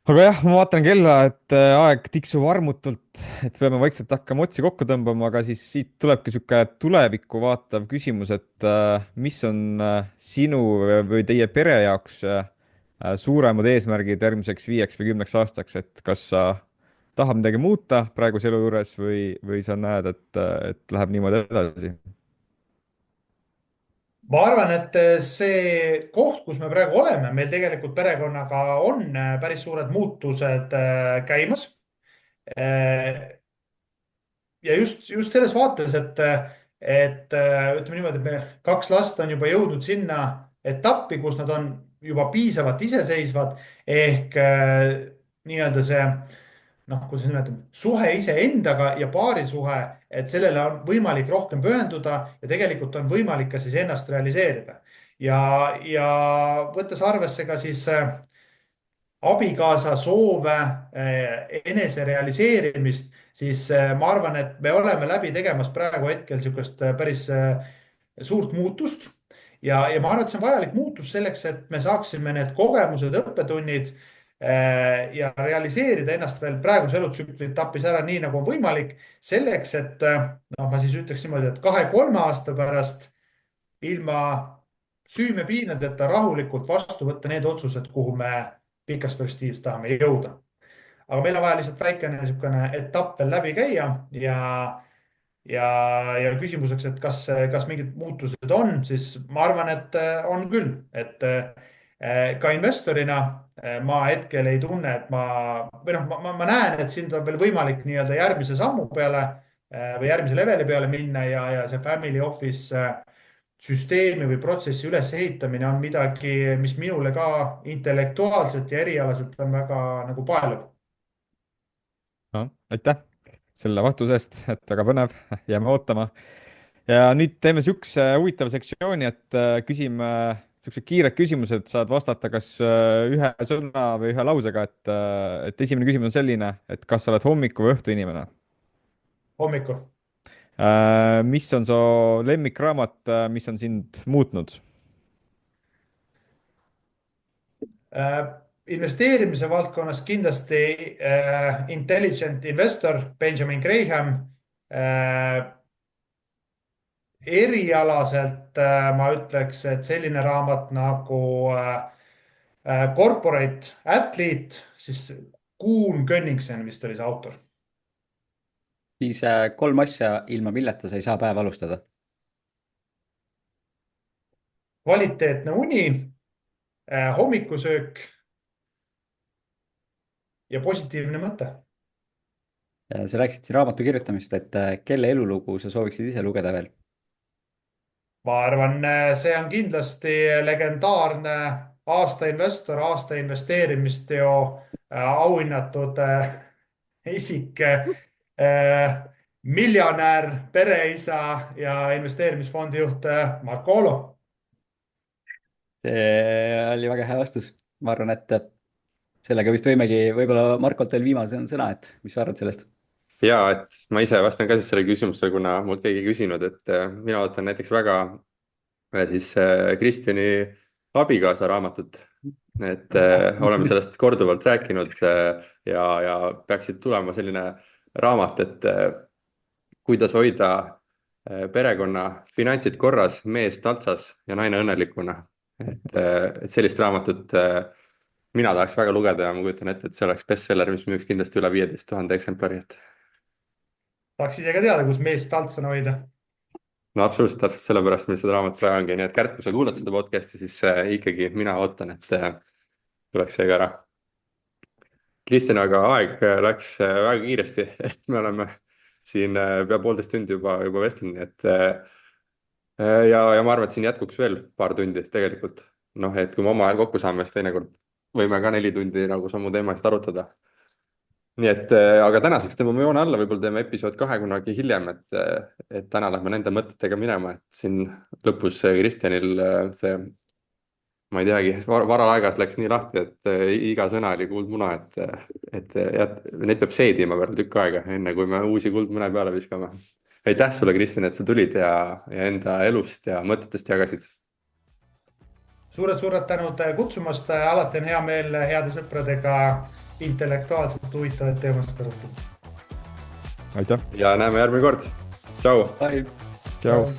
aga jah, ma vaatan kella, et aeg tiksub armutult, et peame vaikselt hakkama otsi kokku tõmbama, aga siis siit tulebki sihuke tulevikku vaatav küsimus, et mis on sinu või teie pere jaoks suuremad eesmärgid järgmiseks 5 või 10 aastaks, et kas sa tahad midagi muuta praeguse elu juures või sa näed, et läheb niimoodi edasi? Ma arvan, et see koht, kus me praegu oleme, meil tegelikult perekonnaga on päris suured muutused käimas. Ja just selles vaates, et ütleme niimoodi, et me 2 last on juba jõudnud sinna etappi, kus nad on juba piisavalt iseseisvad ehk nii-öelda see noh, kuidas nimetame, suhe iseendaga ja paarisuhe, et sellele on võimalik rohkem pühenduda ja tegelikult on võimalik ka siis ennast realiseerida. Ja võttes arvesse ka siis abikaasa soove, eneserealiseerimist, siis ma arvan, et me oleme läbi tegemas praegu hetkel niisugust päris suurt muutust. Ja ma arvan, et see on vajalik muutus selleks, et me saaksime need kogemused, õppetunnid ja realiseerida ennast veel praeguse elutsükli etapis ära nii, nagu on võimalik. Selleks, et noh, ma siis ütleks niimoodi, et 2-3 aasta pärast ilma süümepiinadeta rahulikult vastu võtta need otsused, kuhu me pikas perspektiivis tahame jõuda. Aga meil on vaja lihtsalt väikene niisugune etapp veel läbi käia ja küsimuseks, et kas mingid muutused on, siis ma arvan, et on küll, et ka investorina ma hetkel ei tunne, et või noh, ma näen, et siin on veel võimalik nii-öelda järgmise sammu peale või järgmise leveli peale minna ja see family office süsteemi või protsessi ülesehitamine on midagi, mis minule ka intellektuaalselt ja erialaselt on väga nagu paeluv. no aitäh selle vastuse eest, et väga põnev, jääme ootama. Ja nüüd teeme siukse huvitava sektsiooni, et küsime siuksed kiired küsimused, saad vastata kas ühe sõna või ühe lausega, et esimene küsimus on selline, et kas sa oled hommiku või õhtu inimene? Hommikul. Mis on su lemmikraamat, mis on sind muutnud? Investeerimise valdkonnas kindlasti Intelligent Investor, Benjamin Graham. Erialaselt ma ütleks, et selline raamat nagu Corporate Athlete, siis Kuhn Könningsen vist oli see autor. Siis 3 asja, ilma milleta sa ei saa päeva alustada. Kvaliteetne uni, hommikusöök ja positiivne mõte. Sa rääkisid siin raamatu kirjutamist, et kelle elulugu sa sooviksid ise lugeda veel? Ma arvan, see on kindlasti legendaarne aasta investor, aasta investeerimisteo auhinnatud isik, miljonär, pereisa ja investeerimisfondi juht Marko Olo. See oli väga hea vastus. Ma arvan, et sellega vist võimegi võib-olla Markolt veel viimase sõna, et mis sa arvad sellest? ja, et ma ise vastan ka siis sellele küsimusele, kuna mult keegi ei küsinud, et mina ootan näiteks väga siis Kristjani abikaasa raamatut, et oleme sellest korduvalt rääkinud ja peaksid tulema selline raamat, et kuidas hoida perekonna finantsid korras, mees taltsas ja naine õnnelikuna. Et sellist raamatut mina tahaks väga lugeda ja ma kujutan ette, et see oleks bestseller, mis müüks kindlasti üle 15 000 eksemplari. Tahaks ise ka teada, kus meest taltsana hoida. No absoluutselt, täpselt sellepärast meil seda raamat praegu ongi, nii et Kärt, kui sa kuulad seda podcast'i, siis ikkagi mina ootan, et tuleks see ka ära. Kristjan, aga aeg läks väga kiiresti, et me oleme siin pea 1,5 tundi juba vestlenud, nii et ja ma arvan, et siin jätkuks veel paar tundi tegelikult. noh, et kui me omavahel kokku saame, siis teinekord võime ka 4 tundi nagu samu teemasid arutada. nii et, aga tänaseks tõmbame joone alla, võib-olla teeme episood 2 kunagi hiljem, et täna lähme nende mõtetega minema, et siin lõpus Kristjanil see, ma ei teagi, varaaegas läks nii lahti, et iga sõna oli kuldmuna, et neid peab seedima veel tükk aega, enne kui me uusi kuldmune peale viskame. aitäh sulle, Kristjan, et sa tulid ja enda elust ja mõtetest jagasid. Suured tänud kutsumast, alati on hea meel heade sõpradega intellektuaalselt huvitavaid teemasid arutada. aitäh. ja näeme järgmine kord. Tšau. Bye. Tšau.